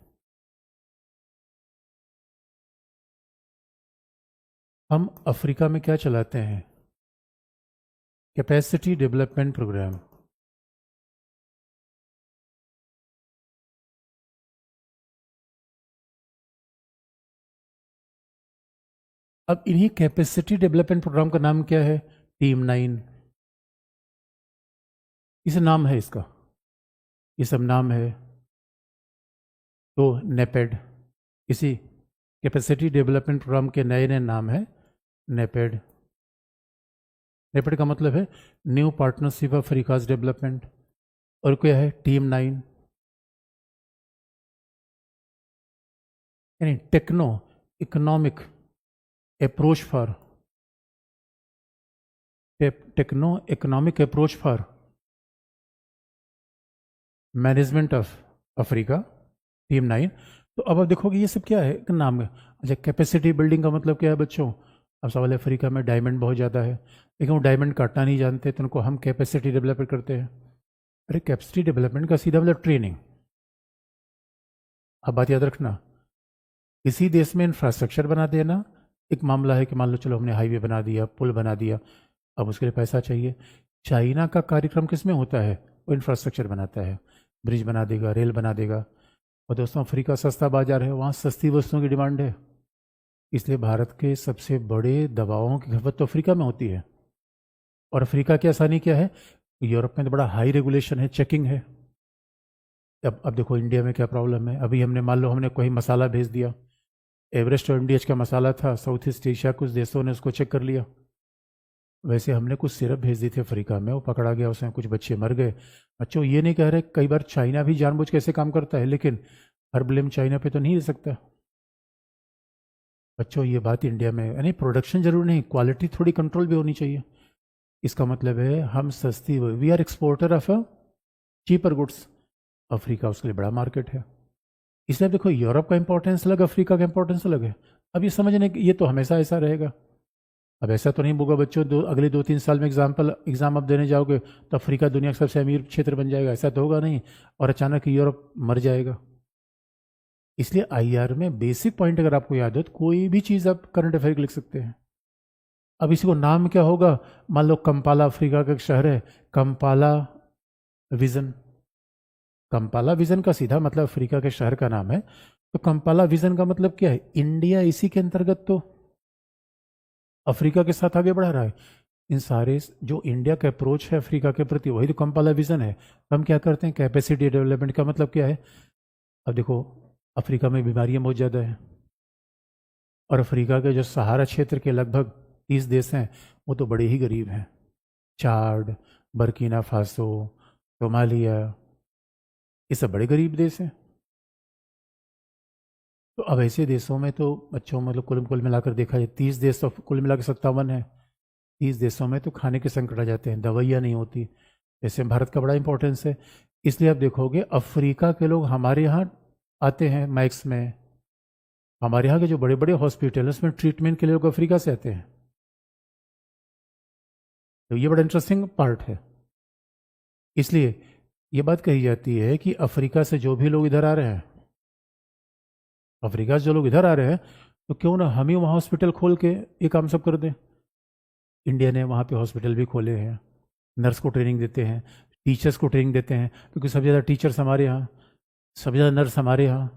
हम अफ्रीका में क्या चलाते हैं, कैपेसिटी डेवलपमेंट प्रोग्राम। अब इन्हीं कैपेसिटी डेवलपमेंट प्रोग्राम का नाम क्या है, टीम 9। इसे नाम है इसका, ये सब नाम है। तो नेपेड, इसी कैपेसिटी डेवलपमेंट प्रोग्राम के नए नए नाम है नेपेड। नेपेड का मतलब है new partnership of Africa's development, और क्या है टीम 9, यानी techno economic approach for, techno economic approach for management of Africa, team 9। तो अब देखोगे ये सब क्या है, एक नाम है। अच्छा कैपेसिटी बिल्डिंग का मतलब क्या है बच्चों, अब सवाल है अफ्रीका में डायमंड बहुत ज़्यादा है, लेकिन वो डायमंड काटना नहीं जानते, तो उनको हम कैपेसिटी डेवलपमेंट करते हैं। अरे कैपेसिटी डेवलपमेंट का सीधा मतलब ट्रेनिंग। अब बात याद रखना, किसी देश में इंफ्रास्ट्रक्चर बना देना एक मामला है कि मान लो चलो हमने हाईवे बना दिया, पुल बना दिया, अब उसके लिए पैसा चाहिए। चाइना का कार्यक्रम किस में होता है, वो इंफ्रास्ट्रक्चर बनाता है, ब्रिज बना देगा, रेल बना देगा। और दोस्तों अफ्रीका सस्ता बाजार है, वहाँ सस्ती वस्तुओं की डिमांड है, इसलिए भारत के सबसे बड़े दवाओं की खपत तो अफ्रीका में होती है। और अफ्रीका की आसानी क्या है, यूरोप में तो बड़ा हाई रेगुलेशन है, चेकिंग है। अब देखो इंडिया में क्या प्रॉब्लम है, अभी हमने मान लो हमने कोई मसाला भेज दिया, एवरेस्ट और एमडीएच का मसाला था, साउथ ईस्ट एशिया कुछ देशों ने उसको चेक कर लिया। वैसे हमने कुछ सिरप भेज दी थी अफ्रीका में, वो पकड़ा गया, उसमें कुछ बच्चे मर गए। बच्चों ये नहीं कह रहे, कई बार चाइना भी जानबूझ के ऐसे काम करता है, लेकिन हर ब्लेम चाइना पे तो नहीं दे सकता बच्चों। ये बात इंडिया में, यानी प्रोडक्शन जरूर नहीं, क्वालिटी थोड़ी कंट्रोल भी होनी चाहिए। इसका मतलब है हम सस्ती, we are exporter of cheaper goods, Africa उसके लिए बड़ा मार्केट है। इसलिए देखो यूरोप का इंपॉर्टेंस अलग, अफ्रीका का इंपॉर्टेंस अलग है। अब ये समझने कि ये तो हमेशा ऐसा रहेगा, अब ऐसा तो नहीं होगा बच्चों, अगले 2-3 साल में एग्जाम अब देने जाओगे तो अफ्रीका दुनिया का सबसे अमीर क्षेत्र बन जाएगा, ऐसा तो होगा नहीं, और अचानक यूरोप मर जाएगा। इसलिए आईआर में बेसिक पॉइंट अगर आपको याद हो तो कोई भी चीज़ आप करंट अफेयर लिख सकते हैं। अब इसी को नाम क्या होगा, मान लो कंपाला अफ्रीका का एक शहर है, कंपाला विजन। कंपाला विजन का सीधा मतलब अफ्रीका के शहर का नाम है, तो कंपाला विजन का मतलब क्या है, इंडिया इसी के अंतर्गत तो अफ्रीका के साथ आगे बढ़ा रहा है। इन सारे जो इंडिया का अप्रोच है अफ्रीका के प्रति, वही तो कंपाला विजन है। तो हम क्या करते हैं, कैपेसिटी डेवलपमेंट का मतलब क्या है, अब देखो अफ्रीका में बीमारियां बहुत ज़्यादा हैं, और अफ्रीका के जो सहारा क्षेत्र के लगभग 30 देश हैं वो तो बड़े ही गरीब हैं, चाड, बर्किना फासो, सोमालिया, ये सब बड़े गरीब देश हैं। तो अब ऐसे देशों में तो बच्चों मतलब कुल मिलाकर देखा जाए 30 देश, तो कुल मिलाकर 57 है, 30 देशों में तो खाने के संकट आ जाते हैं, दवाइयाँ नहीं होती। जैसे भारत का बड़ा इंपॉर्टेंस है, इसलिए आप देखोगे अफ्रीका के लोग हमारे यहाँ आते हैं मैक्स में, हमारे यहाँ के जो बड़े बड़े हॉस्पिटल हैं उसमें ट्रीटमेंट के लिए लोग अफ्रीका से आते हैं। तो ये बड़ा इंटरेस्टिंग पार्ट है। इसलिए ये बात कही जाती है कि अफ्रीका से जो भी लोग इधर आ रहे हैं, अफ्रीका से जो लोग इधर आ रहे हैं, तो क्यों ना हम ही वहाँ हॉस्पिटल खोल के ये काम सब कर दें। इंडिया ने वहाँ पे हॉस्पिटल भी खोले हैं, नर्स को ट्रेनिंग देते हैं, टीचर्स को ट्रेनिंग देते हैं, क्योंकि सबसे ज़्यादा टीचर्स हमारे यहाँ, सबसे ज़्यादा नर्स हमारे यहाँ।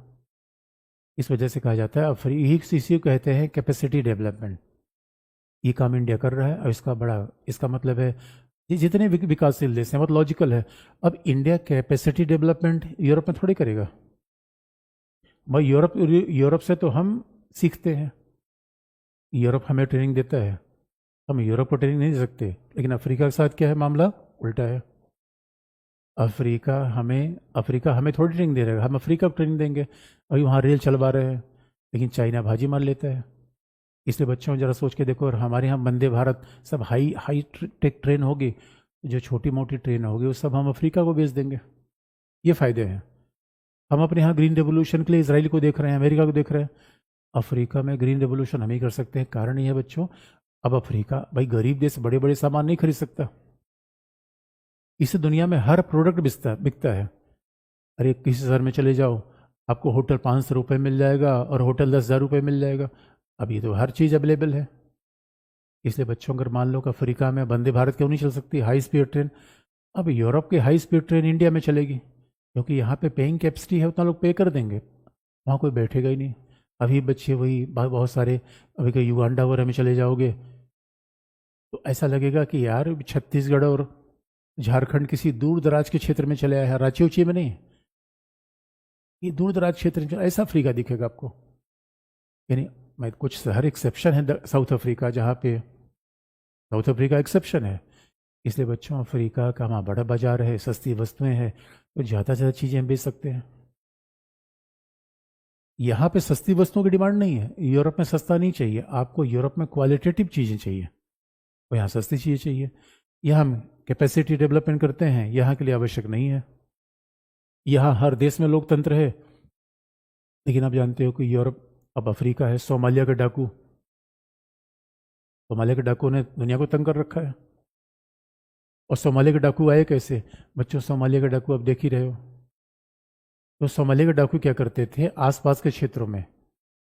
इस वजह से कहा जाता है इसी को कहते हैं कैपेसिटी डेवलपमेंट। ये काम इंडिया कर रहा है और इसका मतलब है ये जितने विकासशील देश हैं बहुत लॉजिकल है। अब इंडिया कैपेसिटी डेवलपमेंट यूरोप में थोड़ी करेगा भाई। यूरोप से तो हम सीखते हैं, यूरोप हमें ट्रेनिंग देता है, हम यूरोप को ट्रेनिंग नहीं दे सकते। लेकिन अफ्रीका के साथ क्या है, मामला उल्टा है। अफ्रीका हमें थोड़ी ट्रेनिंग दे रहा है, हम अफ्रीका को ट्रेनिंग देंगे। अभी वहाँ रेल चलवा रहे हैं, लेकिन चाइना बाजी मार लेता है। इसलिए बच्चों जरा सोच के देखो, और हमारे यहाँ वंदे भारत सब हाई टेक ट्रेन होगी, जो छोटी मोटी ट्रेन होगी वो सब हम अफ्रीका को बेच देंगे। ये फायदे हैं। हम अपने यहाँ ग्रीन रेवोल्यूशन के लिए इसराइल को देख रहे हैं, अमेरिका को देख रहे हैं। अफ्रीका में ग्रीन रेवोल्यूशन हम ही कर सकते हैं। कारण ये है बच्चों, अब अफ्रीका भाई गरीब देश बड़े बड़े सामान नहीं खरीद सकता। इस दुनिया में हर प्रोडक्ट बिकता है। अरे किसी शहर में चले जाओ, आपको होटल 500 रुपये मिल जाएगा और होटल 10,000 रुपये मिल जाएगा। अब ये तो हर चीज़ अवेलेबल है। इसलिए बच्चों अगर मान लो कि अफ्रीका में वंदे भारत क्यों नहीं चल सकती हाई स्पीड ट्रेन। अब यूरोप की हाई स्पीड ट्रेन इंडिया में चलेगी, क्योंकि यहाँ पे पेइंग कैपेसिटी है, उतना लोग पे कर देंगे, वहाँ कोई बैठेगा ही नहीं। अभी बच्चे वही बहुत सारे, अभी कहीं युगांडा वगैरह में चले जाओगे तो ऐसा लगेगा कि यार छत्तीसगढ़ और झारखंड किसी दूर दराज के क्षेत्र में चले आए हैं, रांची उची में नहीं, ये दूर दराज क्षेत्र में ऐसा अफ्रीका दिखेगा आपको। यानी मैं कुछ शहर एक्सेप्शन है साउथ अफ्रीका, जहाँ पे साउथ अफ्रीका एक्सेप्शन है। इसलिए बच्चों अफ्रीका का वहाँ बड़ा बाजार है, सस्ती वस्तुएं हैं, तो ज़्यादा से ज़्यादा चीज़ें हम बेच सकते हैं। यहाँ पे सस्ती वस्तुओं की डिमांड नहीं है, यूरोप में सस्ता नहीं चाहिए आपको, यूरोप में क्वालिटेटिव चीज़ें चाहिए, और यहाँ सस्ती चीज़ें चाहिए। यहाँ हम कैपेसिटी डेवलपमेंट करते हैं, यहाँ के लिए आवश्यक नहीं है। यहाँ हर देश में लोकतंत्र है, लेकिन आप जानते हो कि यूरोप, अब अफ्रीका है, सोमालिया के डाकू ने दुनिया को तंग कर रखा है। और सोमालिया के डाकू आए कैसे बच्चों, सोमालिया के डाकू आप देख ही रहे हो। तो सोमालिया के डाकू क्या करते थे, आसपास के क्षेत्रों में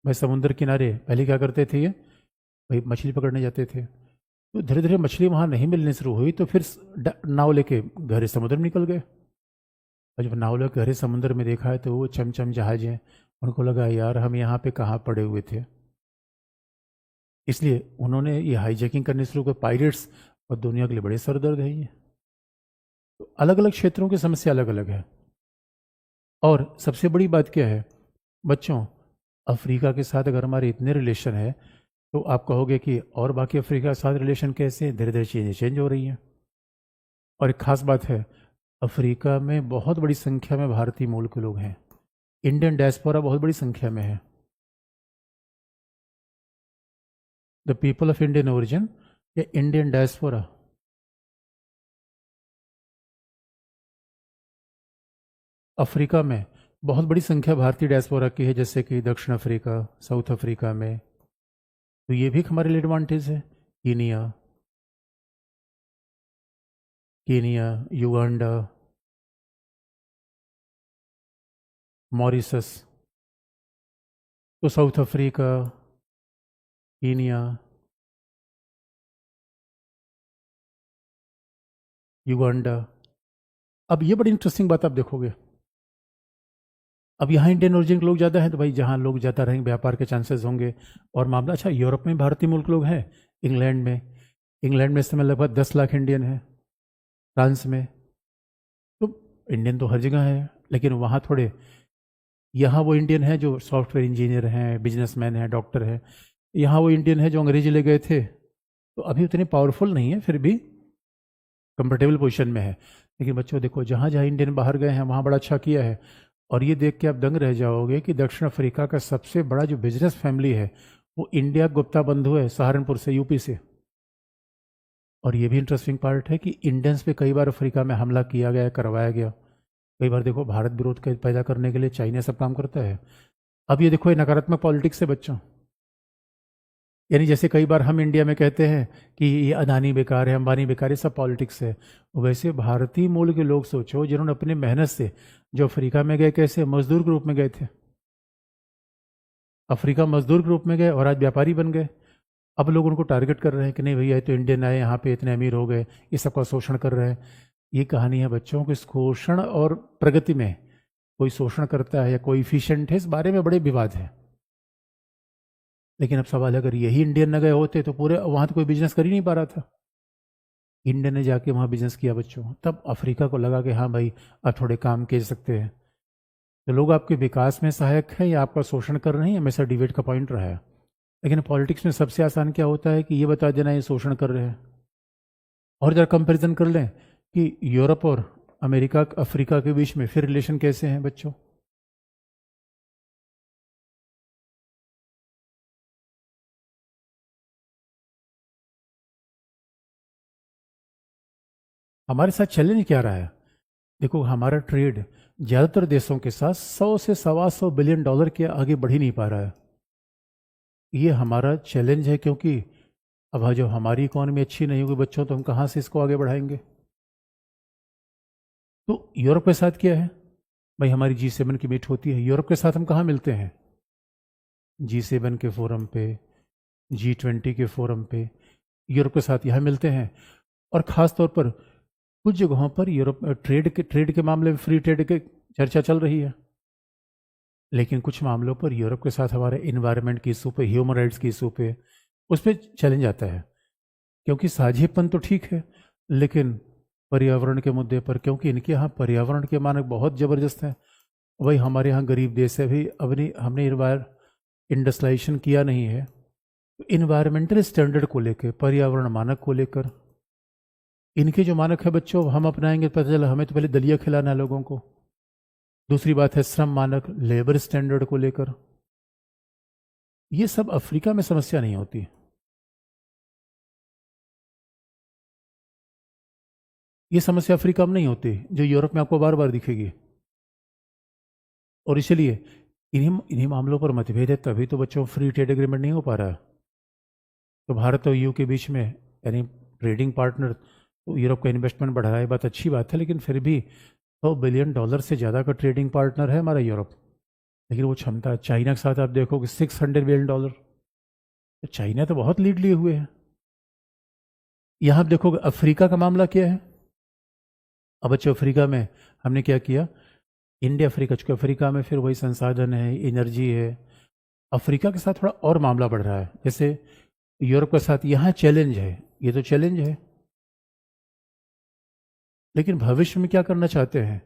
भाई समुद्र किनारे पहले क्या करते थे, ये भाई मछली पकड़ने जाते थे। तो धीरे धीरे मछली वहाँ नहीं मिलनी शुरू हुई, तो फिर नाव लेके गहरे समुद्र में निकल गए। और जब नाव लेके गहरे समुद्र में देखा है तो वो चमचम जहाज हैं, उनको लगा यार हम यहाँ पे कहाँ पड़े हुए थे। इसलिए उन्होंने ये हाईजैकिंग करने शुरू कर, पायरेट्स, और दुनिया के लिए बड़े सरदर्द है ये। तो अलग अलग क्षेत्रों की समस्या अलग अलग है। और सबसे बड़ी बात क्या है बच्चों, अफ्रीका के साथ अगर हमारे इतने रिलेशन है तो आप कहोगे कि और बाकी अफ्रीका के साथ रिलेशन कैसे हैं, धीरे धीरे चीज़ें चेंज हो रही हैं। और एक खास बात है, अफ्रीका में बहुत बड़ी संख्या में भारतीय मूल के लोग हैं, इंडियन डायस्पोरा बहुत बड़ी संख्या में है। The people of Indian origin या इंडियन डायस्पोरा, अफ्रीका में बहुत बड़ी संख्या भारतीय डायस्पोरा की है, जैसे कि दक्षिण अफ्रीका, साउथ अफ्रीका में। तो ये भी हमारे लिए एडवांटेज है। कीनिया, युगांडा, मॉरिशस, तो साउथ अफ्रीका, कीनिया, युगांडा। अब ये बड़ी इंटरेस्टिंग बात आप देखोगे, अब यहाँ इंडियन ओरिजिन के लोग ज़्यादा हैं, तो भाई जहाँ लोग ज़्यादा रहेंगे व्यापार के चांसेस होंगे और मामला। अच्छा, यूरोप में भारतीय मूल के लोग हैं, इंग्लैंड में इस समय लगभग 10 लाख इंडियन हैं, फ्रांस में। तो इंडियन तो हर जगह है, लेकिन वहाँ थोड़े, यहाँ वो इंडियन है जो सॉफ्टवेयर इंजीनियर हैं, बिजनेसमैन हैं, डॉक्टर हैं। यहाँ वो इंडियन है जो अंग्रेजी ले गए थे, तो अभी उतने पावरफुल नहीं है, फिर भी कंफर्टेबल पोजीशन में है। लेकिन बच्चों देखो, जहाँ जहाँ इंडियन बाहर गए हैं वहाँ बड़ा अच्छा किया है। और ये देख के आप दंग रह जाओगे कि दक्षिण अफ्रीका का सबसे बड़ा जो बिजनेस फैमिली है वो इंडिया गुप्ता बंधु है, सहारनपुर से, यूपी से। और ये भी इंटरेस्टिंग पार्ट है कि इंडियंस पे कई बार अफ्रीका में हमला किया गया, करवाया गया। कई बार देखो, भारत विरोध पैदा करने के लिए चाइना सब काम करता है। अब ये देखो, ये नकारात्मक पॉलिटिक्स है बच्चों। यानी जैसे कई बार हम इंडिया में कहते हैं कि ये अदानी बेकार है, अंबानी बेकार है, सब पॉलिटिक्स है। वैसे भारतीय मूल के लोग सोचो, जिन्होंने अपने मेहनत से जो अफ्रीका में गए, कैसे मजदूर के रूप में गए थे, अफ्रीका मजदूर के रूप में गए और आज व्यापारी बन गए। अब लोग उनको टारगेट कर रहे हैं कि नहीं भैया ये तो इंडियन आए यहाँ पे इतने अमीर हो गए, ये सबका शोषण कर रहे हैं। ये कहानी है बच्चों कि शोषण और प्रगति में कोई शोषण करता है या कोई इफिशियंट है, इस बारे में बड़े विवाद है। लेकिन अब सवाल है, अगर यही इंडियन न गए होते तो पूरे वहाँ तो कोई बिजनेस कर ही नहीं पा रहा था। इंडिया ने जाके वहाँ बिजनेस किया बच्चों, तब अफ्रीका को लगा कि हाँ भाई अब थोड़े काम किए सकते हैं। तो लोग आपके विकास में सहायक हैं या आपका शोषण कर रहे हैं, हमेशा डिबेट का पॉइंट रहा है। लेकिन पॉलिटिक्स में सबसे आसान क्या होता है कि ये बता देना ये शोषण कर रहे हैं। और जरा कंपैरिजन कर लें कि यूरोप और अमेरिका अफ्रीका के बीच में फिर रिलेशन कैसे हैं बच्चों। हमारे साथ चैलेंज क्या रहा है? देखो, हमारा ट्रेड ज़्यादातर देशों के साथ 100 से $125 बिलियन के आगे बढ़ ही नहीं पा रहा है। ये हमारा चैलेंज है, क्योंकि अब जो हमारी इकोनॉमी अच्छी नहीं होगी बच्चों, तो हम कहाँ से इसको आगे बढ़ाएंगे। तो यूरोप के साथ क्या है भाई, हमारी G7 की मीट होती है, यूरोप के साथ हम कहाँ मिलते हैं? G7 के फोरम पे, G20 के फोरम पे यूरोप के साथ यहाँ मिलते हैं। और ख़ास तौर पर कुछ जगहों पर यूरोप ट्रेड के मामले में फ्री ट्रेड की चर्चा चल रही है। लेकिन कुछ मामलों पर यूरोप के साथ हमारे इन्वायरमेंट की इशू पे, ह्यूमन राइट्स की इशू पे, उस पर चैलेंज आता है। क्योंकि साझेपन तो ठीक है, लेकिन पर्यावरण के मुद्दे पर, क्योंकि इनके यहाँ पर्यावरण के मानक बहुत ज़बरदस्त हैं। भाई हमारे यहाँ गरीब देश है भी, अब नहीं हमने इंडस्ट्रियलाइजेशन किया नहीं है, तो इन्वायरमेंटल स्टैंडर्ड को लेकर, पर्यावरण मानक को लेकर इनके जो मानक है बच्चों हम अपनाएंगे, पता चला हमें तो पहले दलिया खिलाना है लोगों को। दूसरी बात है श्रम मानक, लेबर स्टैंडर्ड को लेकर। ये सब अफ्रीका में समस्या नहीं होती। ये समस्या अफ्रीका में नहीं होती जो यूरोप में आपको बार बार दिखेगी। और इसलिए इन्हीं इन्हीं मामलों पर मतभेद है, तभी तो बच्चों फ्री ट्रेड एग्रीमेंट नहीं हो पा रहा है। तो भारत और यू के बीच में, यानी ट्रेडिंग पार्टनर, तो यूरोप का इन्वेस्टमेंट बढ़ रहा है, बात अच्छी बात है, लेकिन फिर भी $100 बिलियन से ज़्यादा का ट्रेडिंग पार्टनर है हमारा यूरोप। लेकिन वो क्षमता चाइना के साथ आप देखोगे $600 बिलियन। तो चाइना तो बहुत लीड लिए हुए है। यहाँ आप देखोगे अफ्रीका का मामला क्या है। अब बच्चों अफ्रीका में हमने क्या किया, इंडिया अफ्रीका, चूँकि अफ्रीका में फिर वही संसाधन है, एनर्जी है। अफ्रीका के साथ थोड़ा और मामला बढ़ रहा है, जैसे यूरोप के साथ यहाँ चैलेंज है, ये तो चैलेंज है। लेकिन भविष्य में क्या करना चाहते हैं?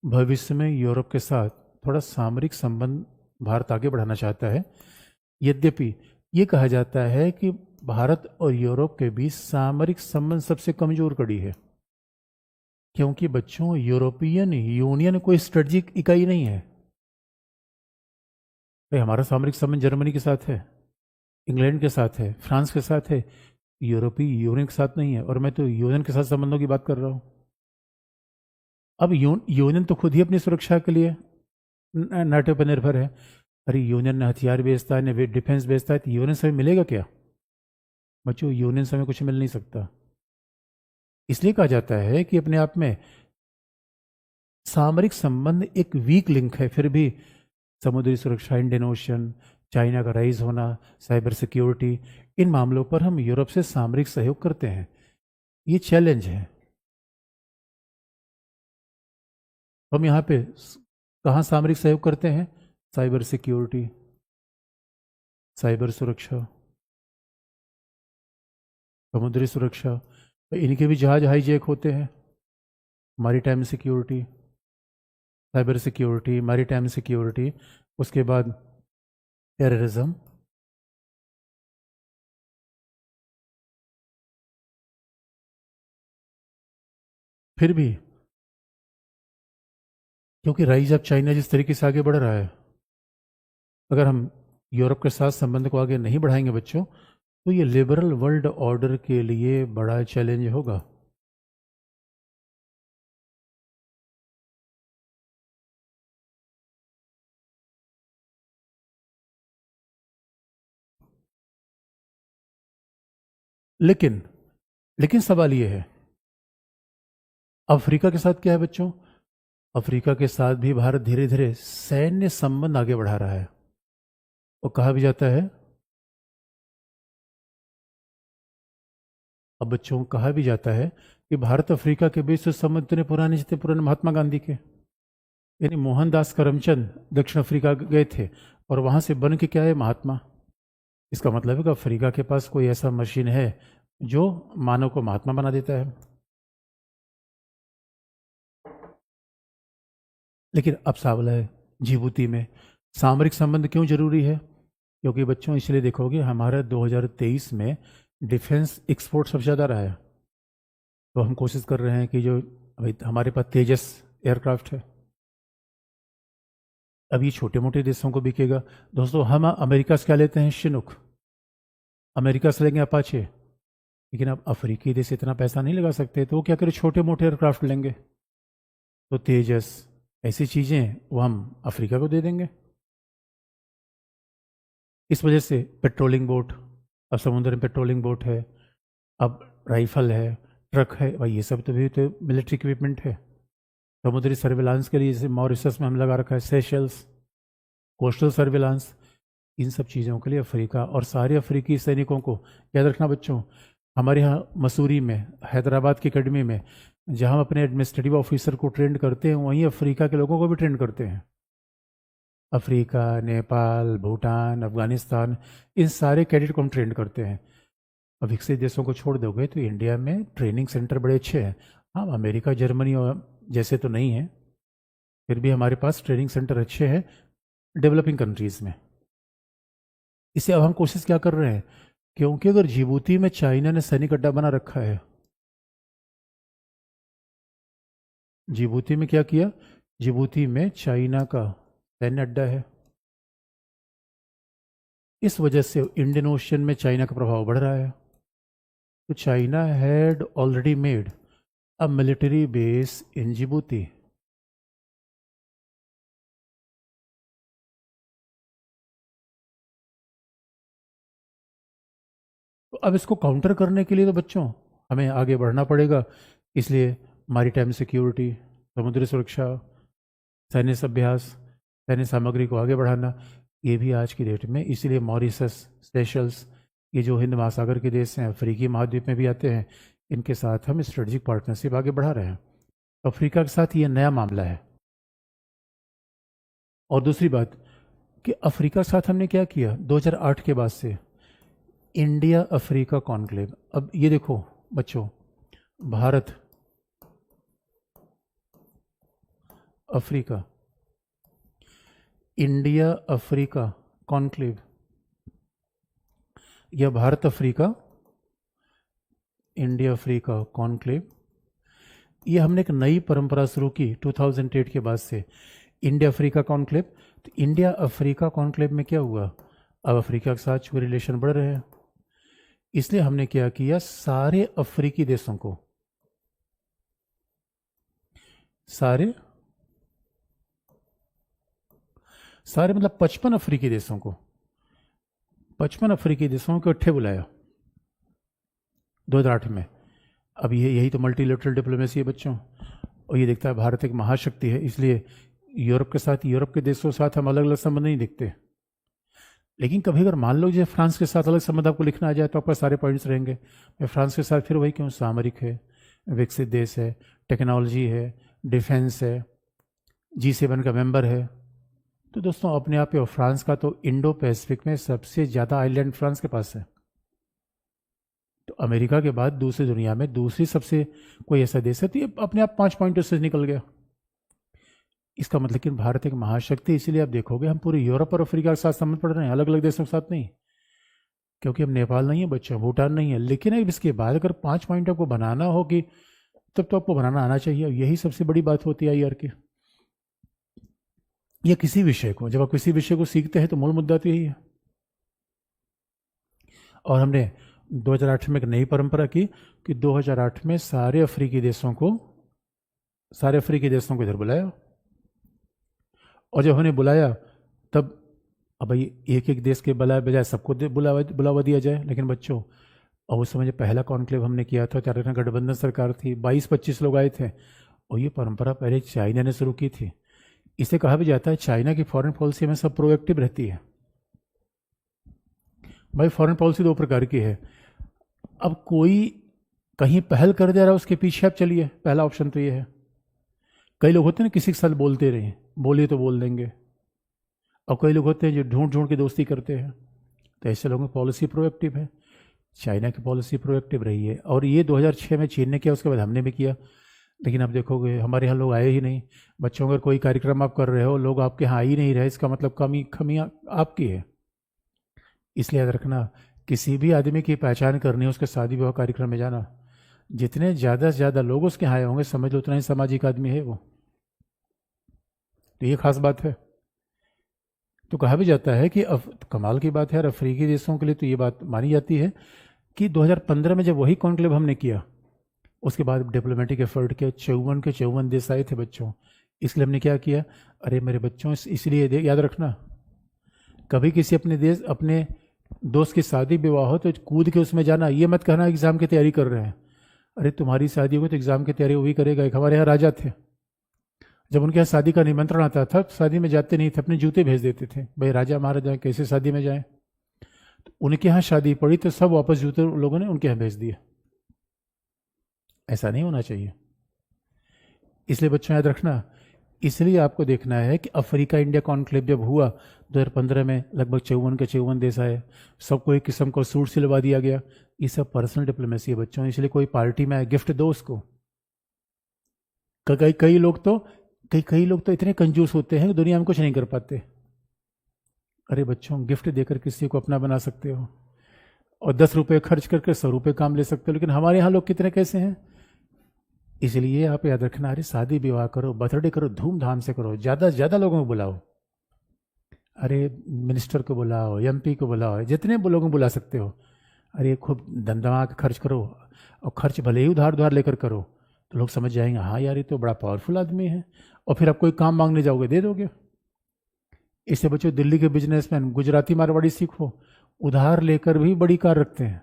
भविष्य में यूरोप के साथ थोड़ा सामरिक संबंध भारत आगे बढ़ाना चाहता है। यद्यपि ये कहा जाता है कि भारत और यूरोप के बीच सामरिक संबंध सबसे कमजोर कड़ी है, क्योंकि बच्चों यूरोपियन यूनियन कोई स्ट्रेटजिक इकाई नहीं है। भाई हमारा सामरिक संबंध जर्मनी के साथ है, इंग्लैंड के साथ है, फ्रांस के साथ है, यूरोपीय यूनियन के साथ नहीं है। और मैं तो यूनियन के साथ संबंधों की बात कर रहा हूँ। अब यूनियन तो खुद ही अपनी सुरक्षा के लिए नाटो पर निर्भर है। अरे यूनियन ने हथियार बेचता है, ने डिफेंस बेचता है, तो यूनियन से हमें मिलेगा क्या? बच्चों यूनियन से हमें कुछ मिल नहीं सकता। इसलिए कहा जाता है कि अपने आप में सामरिक संबंध एक वीक लिंक है, फिर भी समुद्री सुरक्षा, इंडियन ओशन, चाइना का राइज होना, साइबर सिक्योरिटी, इन मामलों पर हम यूरोप से सामरिक सहयोग करते हैं। ये चैलेंज है। हम यहाँ पे कहाँ सामरिक सहयोग करते हैं? साइबर सिक्योरिटी, साइबर सुरक्षा, समुद्री सुरक्षा। तो इनके भी जहाज हाईजैक होते हैं। Maritime security, cyber security, maritime security, उसके बाद टेररिज्म। फिर भी क्योंकि राइज ऑफ चाइना जिस तरीके से आगे बढ़ रहा है, अगर हम यूरोप के साथ संबंध को आगे नहीं बढ़ाएंगे बच्चों, तो ये लिबरल वर्ल्ड ऑर्डर के लिए बड़ा चैलेंज होगा। लेकिन लेकिन सवाल ये है, अफ्रीका के साथ क्या है बच्चों? अफ्रीका के साथ भी भारत धीरे धीरे सैन्य संबंध आगे बढ़ा रहा है। और कहा भी जाता है अब बच्चों को कहा भी जाता है कि भारत अफ्रीका के बीच संबंध इतने पुराने जितने पुराने महात्मा गांधी के। यानी मोहनदास करमचंद दक्षिण अफ्रीका गए थे और वहां से बन के क्या है महात्मा। इसका मतलब है कि अफ्रीका के पास कोई ऐसा मशीन है जो मानव को महात्मा बना देता है। लेकिन अब सवाल है जिबूती में सामरिक संबंध क्यों जरूरी है? क्योंकि बच्चों इसलिए देखोगे हमारा 2023 में डिफेंस एक्सपोर्ट सबसे ज़्यादा रहा है। तो हम कोशिश कर रहे हैं कि जो अभी हमारे पास तेजस एयरक्राफ्ट है, अब ये छोटे मोटे देशों को बिकेगा। दोस्तों हम अमेरिका से क्या लेते हैं? शिनुक। अमेरिका से लेंगे अपाचे। लेकिन अब अफ्रीकी देश इतना पैसा नहीं लगा सकते, तो वो क्या करें, छोटे मोटे एयरक्राफ्ट लेंगे। तो तेजस ऐसी चीज़ें वो हम अफ्रीका को दे देंगे। इस वजह से पेट्रोलिंग बोट, अब समुद्र में पेट्रोलिंग बोट है, अब राइफल है, ट्रक है, भाई ये सब तो भी तो मिलिट्री इक्विपमेंट है। समुद्री सर्विलांस के लिए जैसे मॉरिशस में हम लगा रखा है, सेशल्स, कोस्टल सर्विलांस, इन सब चीज़ों के लिए अफ्रीका और सारे अफ्रीकी सैनिकों को याद रखना बच्चों। हमारे यहाँ मसूरी में, हैदराबाद की अकेडमी में जहाँ हम अपने एडमिनिस्ट्रेटिव ऑफिसर को ट्रेंड करते हैं, वहीं अफ्रीका के लोगों को भी ट्रेंड करते हैं। अफ्रीका, नेपाल, भूटान, अफगानिस्तान, इन सारे कैडेट को हम ट्रेंड करते हैं। अब विकसित देशों को छोड़ दोगे तो इंडिया में ट्रेनिंग सेंटर बड़े अच्छे हैं। हाँ, अमेरिका, जर्मनी और जैसे तो नहीं है, फिर भी हमारे पास ट्रेनिंग सेंटर अच्छे हैं डेवलपिंग कंट्रीज़ में। इसे अब हम कोशिश क्या कर रहे हैं, क्योंकि अगर जिबूती में चाइना ने सैनिक अड्डा बना रखा है, जिबूती में क्या किया, जिबूती में चाइना का सैन्य अड्डा है, इस वजह से इंडियन ओशन में चाइना का प्रभाव बढ़ रहा है। तो China had already made a military base in Djibouti. तो अब इसको काउंटर करने के लिए तो बच्चों हमें आगे बढ़ना पड़ेगा। इसलिए मैरीटाइम सिक्योरिटी, समुद्री सुरक्षा, सैन्य अभ्यास, सैन्य सामग्री को आगे बढ़ाना, ये भी आज की डेट में, इसीलिए मॉरिशस, सेशल्स, ये जो हिंद महासागर के देश हैं, अफ्रीकी महाद्वीप में भी आते हैं, इनके साथ हम स्ट्रेटेजिक पार्टनरशिप आगे बढ़ा रहे हैं। अफ्रीका के साथ ये नया मामला है। और दूसरी बात कि अफ्रीका के साथ हमने क्या किया 2008 के बाद से, इंडिया अफ्रीका कॉन्क्लेव। अब ये देखो बच्चों, Bharat, Africa, India Africa conclave, या Bharat Africa, India Africa conclave, ये हमने एक नई परंपरा शुरू की 2008 के बाद से, इंडिया अफ्रीका कॉन्क्लेव। तो इंडिया अफ्रीका कॉन्क्लेव में क्या हुआ, अब अफ्रीका के साथ जो रिलेशन बढ़ रहे हैं, इसलिए हमने क्या किया, सारे अफ्रीकी देशों को, सारे मतलब 55 अफ्रीकी देशों को, 55 अफ्रीकी देशों को इकट्ठे बुलाया 2008 में। अब ये यही तो मल्टीलेटरल डिप्लोमेसी है बच्चों। और ये देखता है भारत एक महाशक्ति है, इसलिए यूरोप के साथ, यूरोप के देशों के साथ हम अलग अलग संबंध नहीं देखते। लेकिन कभी अगर मान लो जैसे फ्रांस के साथ अलग संबंध आपको लिखना आ जाए तो आपका सारे पॉइंट्स रहेंगे। फ्रांस के साथ फिर वही क्यों, सामरिक है, विकसित देश है, टेक्नोलॉजी है, डिफेंस है, G7 का मेंबर है। तो दोस्तों अपने आप पे, और फ्रांस का तो इंडो पैसिफिक में सबसे ज़्यादा आइलैंड फ्रांस के पास है। तो अमेरिका के बाद दूसरी दुनिया में दूसरी सबसे कोई ऐसा देश है, तो ये अपने आप 5 पॉइंटों से निकल गया। इसका मतलब कि भारत एक महाशक्ति, इसीलिए आप देखोगे हम पूरे यूरोप और अफ्रीका के साथ संबंध पड़ रहे हैं, अलग अलग देशों के साथ नहीं। क्योंकि हम नेपाल नहीं है बच्चों, भूटान नहीं है। लेकिन अब इसके बाद अगर 5 पॉइंट आपको बनाना होगी तब तो आपको बनाना आना चाहिए। यही सबसे बड़ी बात होती है IR की, या किसी विषय को, जब आप किसी विषय को सीखते हैं तो मूल मुद्दा तो यही है। और हमने 2008 में एक नई परंपरा की कि 2008 में सारे अफ्रीकी देशों को इधर बुलाया। और जब हमने बुलाया तब अब भाई एक एक देश के बजाय सबको बुलावा दिया जाए। लेकिन बच्चों और उस समय पहला कॉन्क्लेव हमने किया था, चार गठबंधन सरकार थी, 22-25 लोग आए थे, और ये परंपरा पहले चाइना ने शुरू की थी। इसे कहा भी जाता है चाइना की फॉरेन पॉलिसी में सब प्रोएक्टिव रहती है। भाई फॉरेन पॉलिसी 2 प्रकार की है। अब कोई कहीं पहल कर दे रहा है उसके पीछे आप चलिए, पहला ऑप्शन तो ये है। कई लोग होते हैं ना किसी के साथ बोलते रहे, बोलिए तो बोल देंगे, और कई लोग होते हैं जो ढूंढ ढूंढ के दोस्ती करते हैं। तो ऐसे लोगों की पॉलिसी प्रोएक्टिव है। चाइना की पॉलिसी प्रोएक्टिव रही है, और ये 2006 में चीन ने किया, उसके बाद हमने भी किया। लेकिन आप देखोगे हमारे यहाँ लोग आए ही नहीं। बच्चों का कोई कार्यक्रम आप कर रहे हो, लोग आपके यहाँ आ ही नहीं रहे, इसका मतलब कमी आपकी है। इसलिए याद रखना, किसी भी आदमी की पहचान करनी है उसके शादी विवाह कार्यक्रम में जाना। जितने ज़्यादा से ज़्यादा लोग उसके यहाँ आए होंगे, समझ लो उतना ही सामाजिक आदमी है वो। तो ये खास बात है। तो कहा भी जाता है कि कमाल की बात है, और अफ्रीकी देशों के लिए तो ये बात मानी जाती है कि 2015 में जब वही कॉन्क्लेव हमने किया, उसके बाद डिप्लोमेटिक एफर्ट के 54 देश आए थे बच्चों। इसलिए हमने क्या किया, अरे मेरे बच्चों इसलिए याद रखना, कभी किसी अपने दोस्त की शादी विवाह हो तो कूद के उसमें जाना, ये मत कहना एग्ज़ाम की तैयारी कर रहे हैं। अरे तुम्हारी शादी होगी तो एग्ज़ाम की तैयारी वही करेगा। एक हमारे यहाँ राजा थे, जब उनके यहाँ शादी का निमंत्रण आता था तो शादी में जाते नहीं थे, अपने जूते भेज देते थे, भाई राजा महाराजा कैसे शादी में जाएं। तो उनके यहाँ शादी पड़ी तो सब वापस जूते लोगों ने उनके यहाँ भेज दिए। ऐसा नहीं होना चाहिए। इसलिए बच्चों याद रखना, इसलिए आपको देखना है कि अफ्रीका इंडिया कॉन्क्लेव जब हुआ 2015 में, लगभग 54 देश आए, सबको एक किस्म का सूट सिलवा दिया गया। ये सब पर्सनल डिप्लोमेसी है बच्चों। इसलिए कोई पार्टी में आए, गिफ्ट दो उसको। कई लोग तो इतने कंजूस होते हैं कि दुनिया में कुछ नहीं कर पाते। अरे बच्चों, गिफ्ट देकर किसी को अपना बना सकते हो, और 10 रुपये खर्च करके 100 रुपये काम ले सकते हो। लेकिन हमारे यहाँ लोग कितने कैसे हैं। इसलिए आप याद रखना, अरे शादी विवाह करो, बर्थडे करो, धूमधाम से करो, ज़्यादा से ज़्यादा लोगों को बुलाओ। अरे मिनिस्टर को बुलाओ, एमपी को बुलाओ, जितने लोगों को बुला सकते हो। अरे खूब दमदमा के खर्च करो, और खर्च भले ही उधार लेकर करो, तो लोग समझ जाएंगे हाँ यार ये तो बड़ा पावरफुल आदमी है। और फिर आप कोई काम मांगने जाओगे, दे दोगे। इससे बच्चों, दिल्ली के बिजनेसमैन गुजराती मारवाड़ी सीखो, उधार लेकर भी बड़ी कार रखते हैं।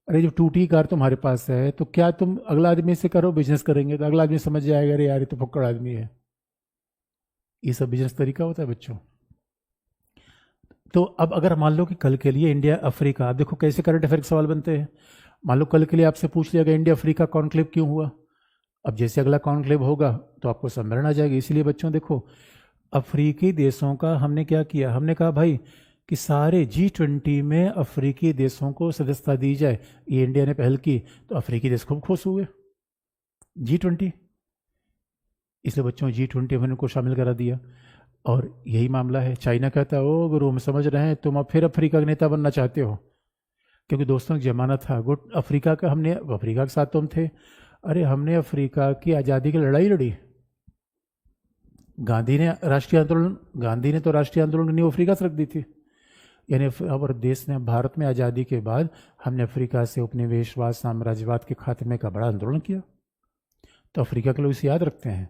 अरे जब टूटी कार तुम्हारे पास है तो क्या तुम अगला आदमी से करो बिजनेस करेंगे, तो अगला आदमी समझ जाएगा अरे यार ये तो फक्कड़ आदमी है। ये सब बिजनेस तरीका होता है बच्चों। तो अब अगर मान लो कि कल के लिए इंडिया अफ्रीका, आप देखो कैसे करंट अफेयर के सवाल बनते हैं। मान लो कल के लिए आपसे पूछ लिया गया इंडिया अफ्रीका कॉन्क्लेव क्यों हुआ। अब जैसे अगला कॉन्क्लेव होगा तो आपको स्मरण आ जाएगी। इसलिए बच्चों देखो, अफ्रीकी देशों का हमने क्या किया, हमने कहा भाई कि सारे G20 में अफ्रीकी देशों को सदस्यता दी जाए। ये इंडिया ने पहल की तो अफ्रीकी देश खूब खुश हुए, G20। इसलिए बच्चों G20 हमने उनको शामिल करा दिया। और यही मामला है, चाइना कहता है ओ गुरु हम समझ रहे हैं तुम अब फिर अफ्रीका का नेता बनना चाहते हो, क्योंकि दोस्तों का जमाना था गुड अफ्रीका का। हमने अफ्रीका के साथ तुम थे। अरे हमने अफ्रीका की आज़ादी की लड़ाई लड़ी। गांधी ने तो राष्ट्रीय आंदोलन की नींव अफ्रीका से रख दी थी। यानी और देश ने, भारत में आज़ादी के बाद हमने अफ्रीका से उपनिवेशवाद साम्राज्यवाद के खात्मे का बड़ा आंदोलन किया। तो अफ्रीका के लोग इसे याद रखते हैं।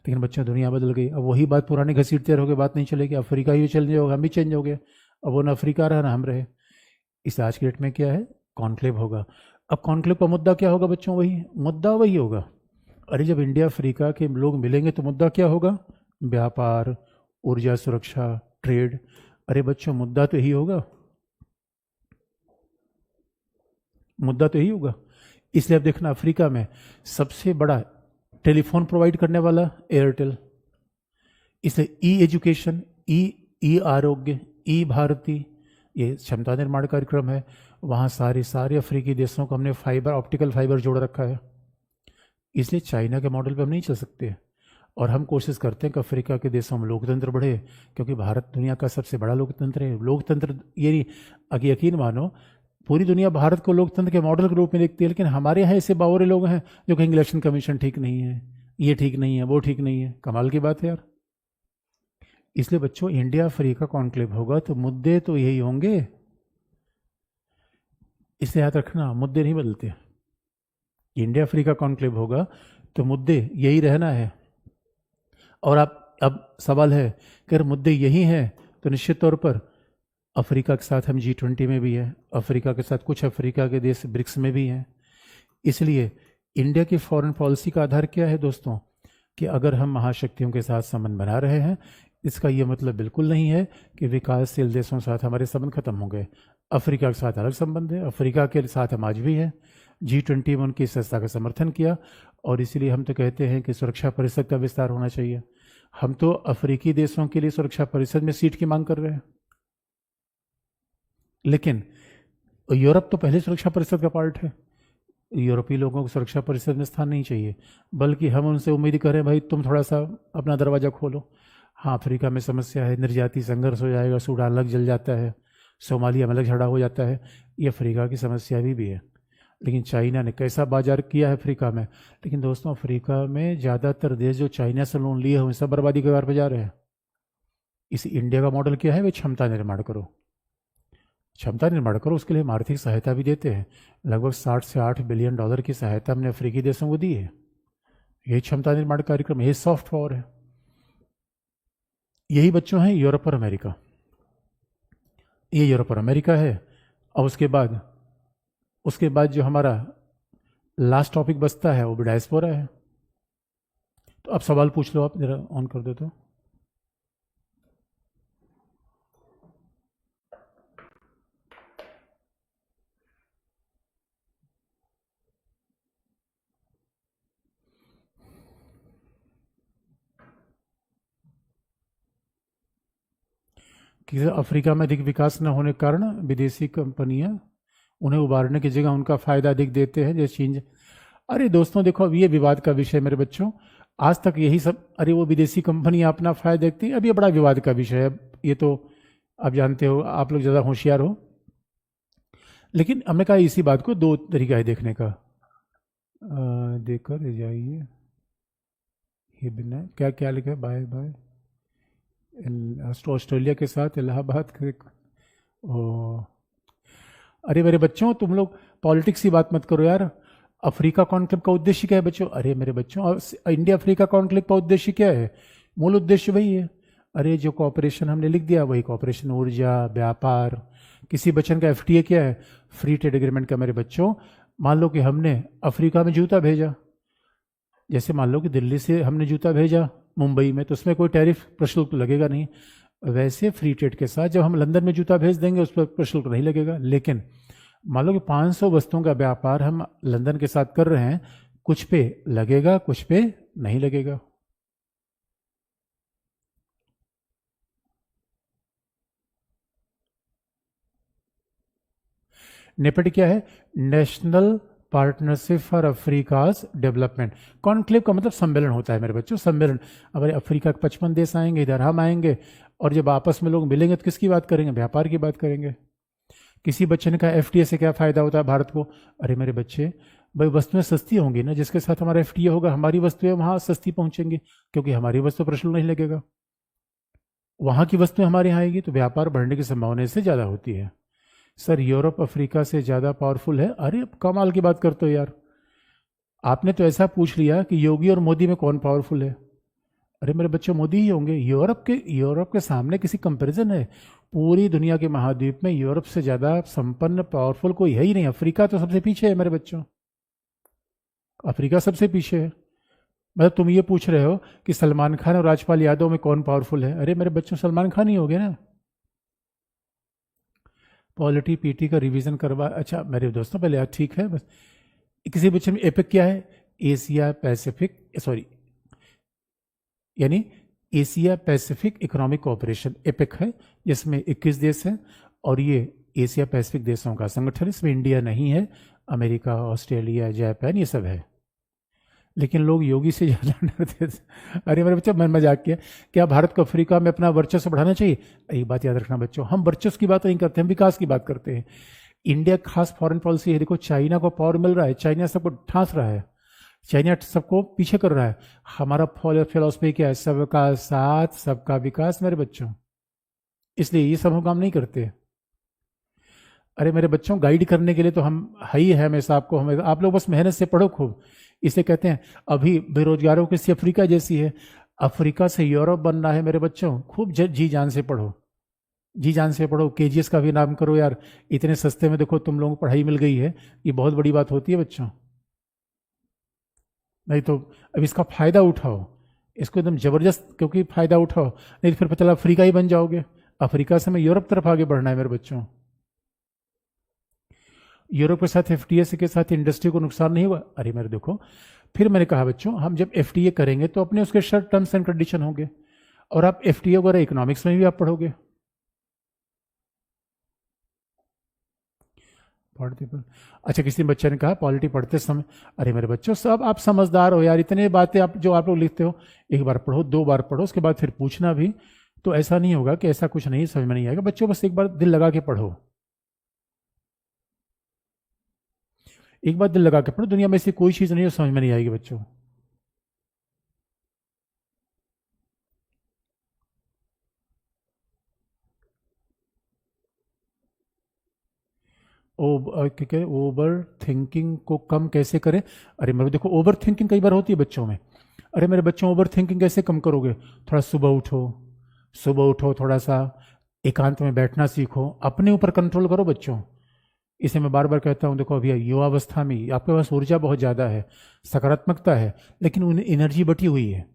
लेकिन बच्चों दुनिया बदल गई, अब वही बात पुराने घसीटते रहोगे बात नहीं चलेगी। अफ्रीका ही चेंज होगा, हम भी चेंज हो गए। अब वो ना अफ्रीका रहा ना हम रहे। इस आज के डेट में क्या है, कॉन्क्लेव होगा। अब कॉन्क्लेव का मुद्दा क्या होगा बच्चों, मुद्दा वही होगा। अरे जब इंडिया अफ्रीका के लोग मिलेंगे तो मुद्दा क्या होगा, व्यापार, ऊर्जा सुरक्षा, ट्रेड। अरे बच्चों मुद्दा तो यही होगा, मुद्दा तो यही होगा। इसलिए अब देखना, अफ्रीका में सबसे बड़ा टेलीफोन प्रोवाइड करने वाला एयरटेल। इसलिए ई एजुकेशन, ई आरोग्य, ई भारती, ये क्षमता निर्माण कार्यक्रम है। वहाँ सारे अफ्रीकी देशों को हमने ऑप्टिकल फाइबर जोड़ रखा है। इसलिए चाइना के मॉडल पे हम नहीं चल सकते। और हम कोशिश करते हैं कि अफ्रीका के देशों में लोकतंत्र बढ़े, क्योंकि भारत दुनिया का सबसे बड़ा लोकतंत्र है। लोकतंत्र ये अगर यकीन मानो, पूरी दुनिया भारत को लोकतंत्र के मॉडल के रूप में देखती है, लेकिन हमारे यहाँ ऐसे बावरे लोग हैं जो कहेंगे इलेक्शन कमीशन ठीक नहीं है, ये ठीक नहीं है, वो ठीक नहीं है। कमाल की बात है यार। इसलिए बच्चों इंडिया अफ्रीका कॉन्क्लेव होगा तो मुद्दे तो यही होंगे। इसे याद रखना, मुद्दे नहीं बदलते। इंडिया अफ्रीका कॉन्क्लेव होगा तो मुद्दे यही रहना है। और अब सवाल है कि अगर मुद्दे यही हैं तो निश्चित तौर पर अफ्रीका के साथ हम G20 में भी हैं, अफ्रीका के साथ कुछ अफ्रीका के देश ब्रिक्स में भी हैं। इसलिए इंडिया की फॉरेन पॉलिसी का आधार क्या है दोस्तों, कि अगर हम महाशक्तियों के साथ संबंध बना रहे हैं, इसका ये मतलब बिल्कुल नहीं है कि विकासशील देशों के साथ हमारे संबंध खत्म हो गए। अफ्रीका के साथ अलग संबंध है, अफ्रीका के साथ हम आज भी हैं, G20 में उनकी संस्था का समर्थन किया, और इसीलिए हम तो कहते हैं कि सुरक्षा परिषद का विस्तार होना चाहिए। हम तो अफ्रीकी देशों के लिए सुरक्षा परिषद में सीट की मांग कर रहे हैं, लेकिन यूरोप तो पहले सुरक्षा परिषद का पार्ट है। यूरोपीय लोगों को सुरक्षा परिषद में स्थान नहीं चाहिए, बल्कि हम उनसे उम्मीद करें भाई तुम थोड़ा सा अपना दरवाज़ा खोलो। हाँ, अफ्रीका में समस्या है, निर्याती संघर्ष हो जाएगा, सूडान अलग जल जाता है, सोमालिया में अलग झगड़ा हो जाता है, ये अफ्रीका की समस्या भी है। लेकिन चाइना ने कैसा बाजार किया है अफ्रीका में। लेकिन दोस्तों, अफ्रीका में ज़्यादातर देश जो चाइना से लोन लिए हुए सब बर्बादी के कगार पर जा रहे हैं। इस इंडिया का मॉडल क्या है, वे क्षमता निर्माण करो, क्षमता निर्माण करो। उसके लिए हम आर्थिक सहायता भी देते हैं। लगभग 60 से 8 बिलियन डॉलर की सहायता हमने अफ्रीकी देशों को दी है। यही क्षमता निर्माण कार्यक्रम, यही सॉफ्ट पावर है। यही बच्चों हैं यूरोप और अमेरिका, ये यूरोप और अमेरिका है। और उसके बाद जो हमारा लास्ट टॉपिक बचता है वो भी डायस्पोरा है। तो अब सवाल पूछ लो आप, जरा ऑन कर दो तो। कि अफ्रीका में अधिक विकास न होने के कारण विदेशी कंपनियां उन्हें उबारने की जगह उनका फायदा अधिक देते हैं, जैसे चीन। अरे दोस्तों देखो, अब ये विवाद का विषय मेरे बच्चों, आज तक यही सब, अरे वो विदेशी कंपनियां अपना फायदा देखती हैं, अब ये बड़ा विवाद का विषय है। ये तो आप जानते हो, आप लोग ज़्यादा होशियार हो। लेकिन हमने कहा इसी बात को दो तरीका है देखने का। देखकर जाइए, ये बिना क्या क्या लिखा है, बाय बाय ऑस्ट्रेलिया के साथ इलाहाबाद के। ओ, अरे मेरे बच्चों, तुम लोग पॉलिटिक्स की बात मत करो यार। अफ्रीका कॉन्क्लेव का उद्देश्य क्या है बच्चों? अरे मेरे बच्चों, इंडिया अफ्रीका कॉन्क्लेव का उद्देश्य क्या है? मूल उद्देश्य वही है। अरे जो कॉपरेशन हमने लिख दिया वही कॉपरेशन, ऊर्जा, व्यापार। किसी बच्चन का एफटीए क्या है? फ्री ट्रेड एग्रीमेंट का। मेरे बच्चों, मान लो कि हमने अफ्रीका में जूता भेजा, जैसे मान लो कि दिल्ली से हमने जूता भेजा मुंबई में, तो उसमें कोई टैरिफ प्रशुल्क लगेगा नहीं। वैसे फ्री ट्रेड के साथ जब हम लंदन में जूता भेज देंगे उस पर प्रशुल्क नहीं लगेगा। लेकिन मान लो कि 500 वस्तुओं का व्यापार हम लंदन के साथ कर रहे हैं, कुछ पे लगेगा कुछ पे नहीं लगेगा। नेपेड क्या है? National partnership for Africa's development. Conclave का मतलब सम्मेलन होता है मेरे बच्चों, सम्मेलन। अब अफ्रीका के 55 देश आएंगे, इधर हम आएंगे, और जब आपस में लोग मिलेंगे तो किसकी बात करेंगे? व्यापार की बात करेंगे। किसी बच्चे ने कहा एफटीए से क्या फायदा होता है भारत को? अरे मेरे बच्चे, भाई वस्तुएं सस्ती होंगी ना, जिसके साथ हमारा एफटीए होगा हमारी वस्तुएं वहां सस्ती पहुंचेंगी, क्योंकि हमारी वस्तु प्रशुल्क नहीं लगेगा। वहां की वस्तुएं हमारे यहाँ आएगी तो व्यापार बढ़ने की संभावना इससे ज्यादा होती है। सर यूरोप अफ्रीका से ज़्यादा पावरफुल है? अरे कमाल की बात करते हो यार, आपने तो ऐसा पूछ लिया कि योगी और मोदी में कौन पावरफुल है। अरे मेरे बच्चों, मोदी ही होंगे। यूरोप के सामने किसी कंपैरिजन है? पूरी दुनिया के महाद्वीप में यूरोप से ज़्यादा संपन्न पावरफुल कोई है ही नहीं। अफ्रीका तो सबसे पीछे है मेरे बच्चों, अफ्रीका सबसे पीछे है। मतलब तुम ये पूछ रहे हो कि सलमान खान और राजपाल यादव में कौन पावरफुल है? अरे मेरे बच्चों, सलमान खान ही हो गए ना। पॉलिटी पीटी का रिवीजन करवा, अच्छा मेरे दोस्तों पहले यार ठीक है बस। किसी बच्चे में एपिक क्या है? एशिया पैसिफिक, सॉरी, यानी Asia Pacific economic cooperation epic है, जिसमें 21 देश हैं, और ये एशिया पैसिफिक देशों का संगठन। इसमें इंडिया नहीं है, अमेरिका, ऑस्ट्रेलिया, जापान, ये सब है। लेकिन लोग योगी से ज़्यादा डरते थे। अरे मेरे बच्चों, मैं मजाक किया। क्या भारत को अफ्रीका में अपना वर्चस्व बढ़ाना चाहिए? एक बात याद रखना बच्चों, हम वर्चस्व की बात नहीं करते, हम विकास की बात करते हैं। इंडिया खास फॉरेन पॉलिसी है। देखो, चाइना को पावर मिल रहा है, चाइना सबको ठांस रहा है, चाइना सबको पीछे कर रहा है। हमारा फिलॉसफी क्या है? सबका साथ सबका विकास मेरे बच्चों। इसलिए ये सब हम काम नहीं करते। अरे मेरे बच्चों, गाइड करने के लिए तो हम है ही है हमेशा आपको, हमें आप लोग बस मेहनत से पढ़ो खूब। इसे कहते हैं अभी बेरोजगारों की स्थिति अफ्रीका जैसी है। अफ्रीका से यूरोप बनना है मेरे बच्चों, खूब जी जान से पढ़ो, जी जान से पढ़ो। केजीएस का भी नाम करो यार, इतने सस्ते में देखो तुम लोगों को पढ़ाई मिल गई है, ये बहुत बड़ी बात होती है बच्चों। नहीं तो अब इसका फायदा उठाओ, इसको एकदम जबरदस्त, क्योंकि फायदा उठाओ, नहीं तो फिर पता चला अफ्रीका ही बन जाओगे। अफ्रीका से मैं यूरोप तरफ आगे बढ़ना है मेरे बच्चों। यूरोप के साथ एफटीए के साथ इंडस्ट्री को नुकसान नहीं हुआ? अरे मेरे देखो, फिर मैंने कहा बच्चों, हम जब एफटीए करेंगे तो अपने उसके शर्ट टर्म्स एंड कंडीशन होंगे, और आप एफटीए वगैरह इकोनॉमिक्स में भी आप पढ़ोगे। अच्छा, किसी बच्चे ने कहा पॉलिटी पढ़ते समय, अरे मेरे बच्चों सब आप समझदार हो यार, इतने बातें आप जो आप लोग लिखते हो, एक बार पढ़ो, दो बार पढ़ो, उसके बाद फिर पूछना भी, तो ऐसा नहीं होगा कि ऐसा कुछ नहीं समझ में नहीं आएगा। बच्चों बस एक बार दिल लगा के पढ़ो, एक बार दिल लगा के पढ़ो, दुनिया में ऐसी कोई चीज नहीं है समझ में नहीं आएगी बच्चों। क्या ओवर थिंकिंग को कम कैसे करें? अरे मेरे देखो, ओवर थिंकिंग कई बार होती है बच्चों में। अरे मेरे बच्चों, ओवर थिंकिंग कैसे कम करोगे? थोड़ा सुबह उठो, सुबह उठो, थोड़ा सा एकांत में बैठना सीखो, अपने ऊपर कंट्रोल करो बच्चों। इसे मैं बार बार कहता हूँ, देखो अभी युवावस्था में आपके पास ऊर्जा बहुत ज़्यादा है, सकारात्मकता है, लेकिन उन एनर्जी बटी हुई है।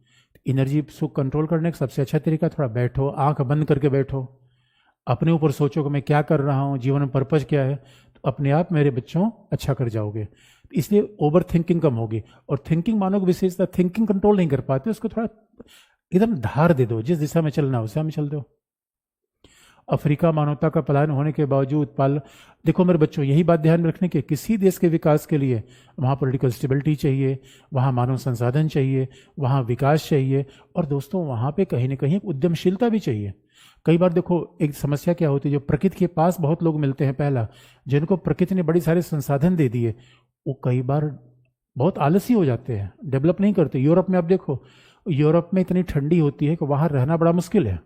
एनर्जी को कंट्रोल करने का सबसे अच्छा तरीका, थोड़ा बैठो, आंख बंद करके बैठो, अपने ऊपर सोचो कि मैं क्या कर रहा हूँ, जीवन में पर्पज क्या है, तो अपने आप मेरे बच्चों अच्छा कर जाओगे। इसलिए ओवर थिंकिंग कम होगी। और थिंकिंग मानो की विशेषता, थिंकिंग कंट्रोल नहीं कर पाते, उसको थोड़ा एकदम धार दे दो, जिस दिशा में चलना है उस दिशा में चल दो। अफ्रीका मानवता का पलायन होने के बावजूद पाल, देखो मेरे बच्चों, यही बात ध्यान में रखने की, किसी देश के विकास के लिए वहाँ पॉलिटिकल स्टेबिलिटी चाहिए, वहाँ मानव संसाधन चाहिए, वहाँ विकास चाहिए, और दोस्तों वहाँ पे कहीं ना कहीं उद्यमशीलता भी चाहिए। कई बार देखो, एक समस्या क्या होती है, जो प्रकृति के पास बहुत लोग मिलते हैं, पहला जिनको प्रकृति ने बड़ी सारे संसाधन दे दिए, वो कई बार बहुत आलसी हो जाते हैं, डेवलप नहीं करते। यूरोप में आप देखो, यूरोप में इतनी ठंडी होती है कि वहाँ रहना बड़ा मुश्किल है।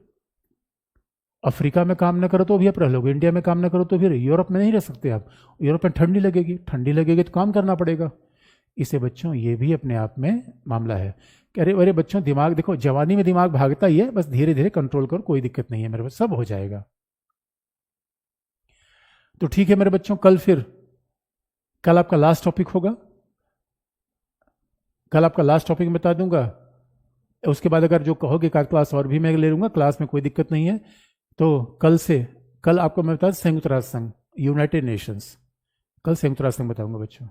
अफ्रीका में काम न करो तो भी आप रह लोगे, इंडिया में काम न करो तो फिर यूरोप में नहीं रह सकते आप। यूरोप में ठंडी लगेगी, ठंडी लगेगी तो काम करना पड़ेगा। इसे बच्चों ये भी अपने आप में मामला है कि अरे अरे बच्चों, दिमाग देखो, जवानी में दिमाग भागता ही है, बस धीरे धीरे कंट्रोल करो, कोई दिक्कत नहीं है मेरे बच्चों, सब हो जाएगा। तो ठीक है मेरे बच्चों, कल आपका लास्ट टॉपिक होगा, कल आपका लास्ट टॉपिक बता दूंगा। उसके बाद अगर जो कहोगे एक क्लास और भी मैं ले लूंगा, क्लास में कोई दिक्कत नहीं है। तो कल आपको मैं बता, संयुक्त राष्ट्र संघ, यूनाइटेड नेशंस, कल संयुक्त राष्ट्र संघ बताऊंगा बच्चों।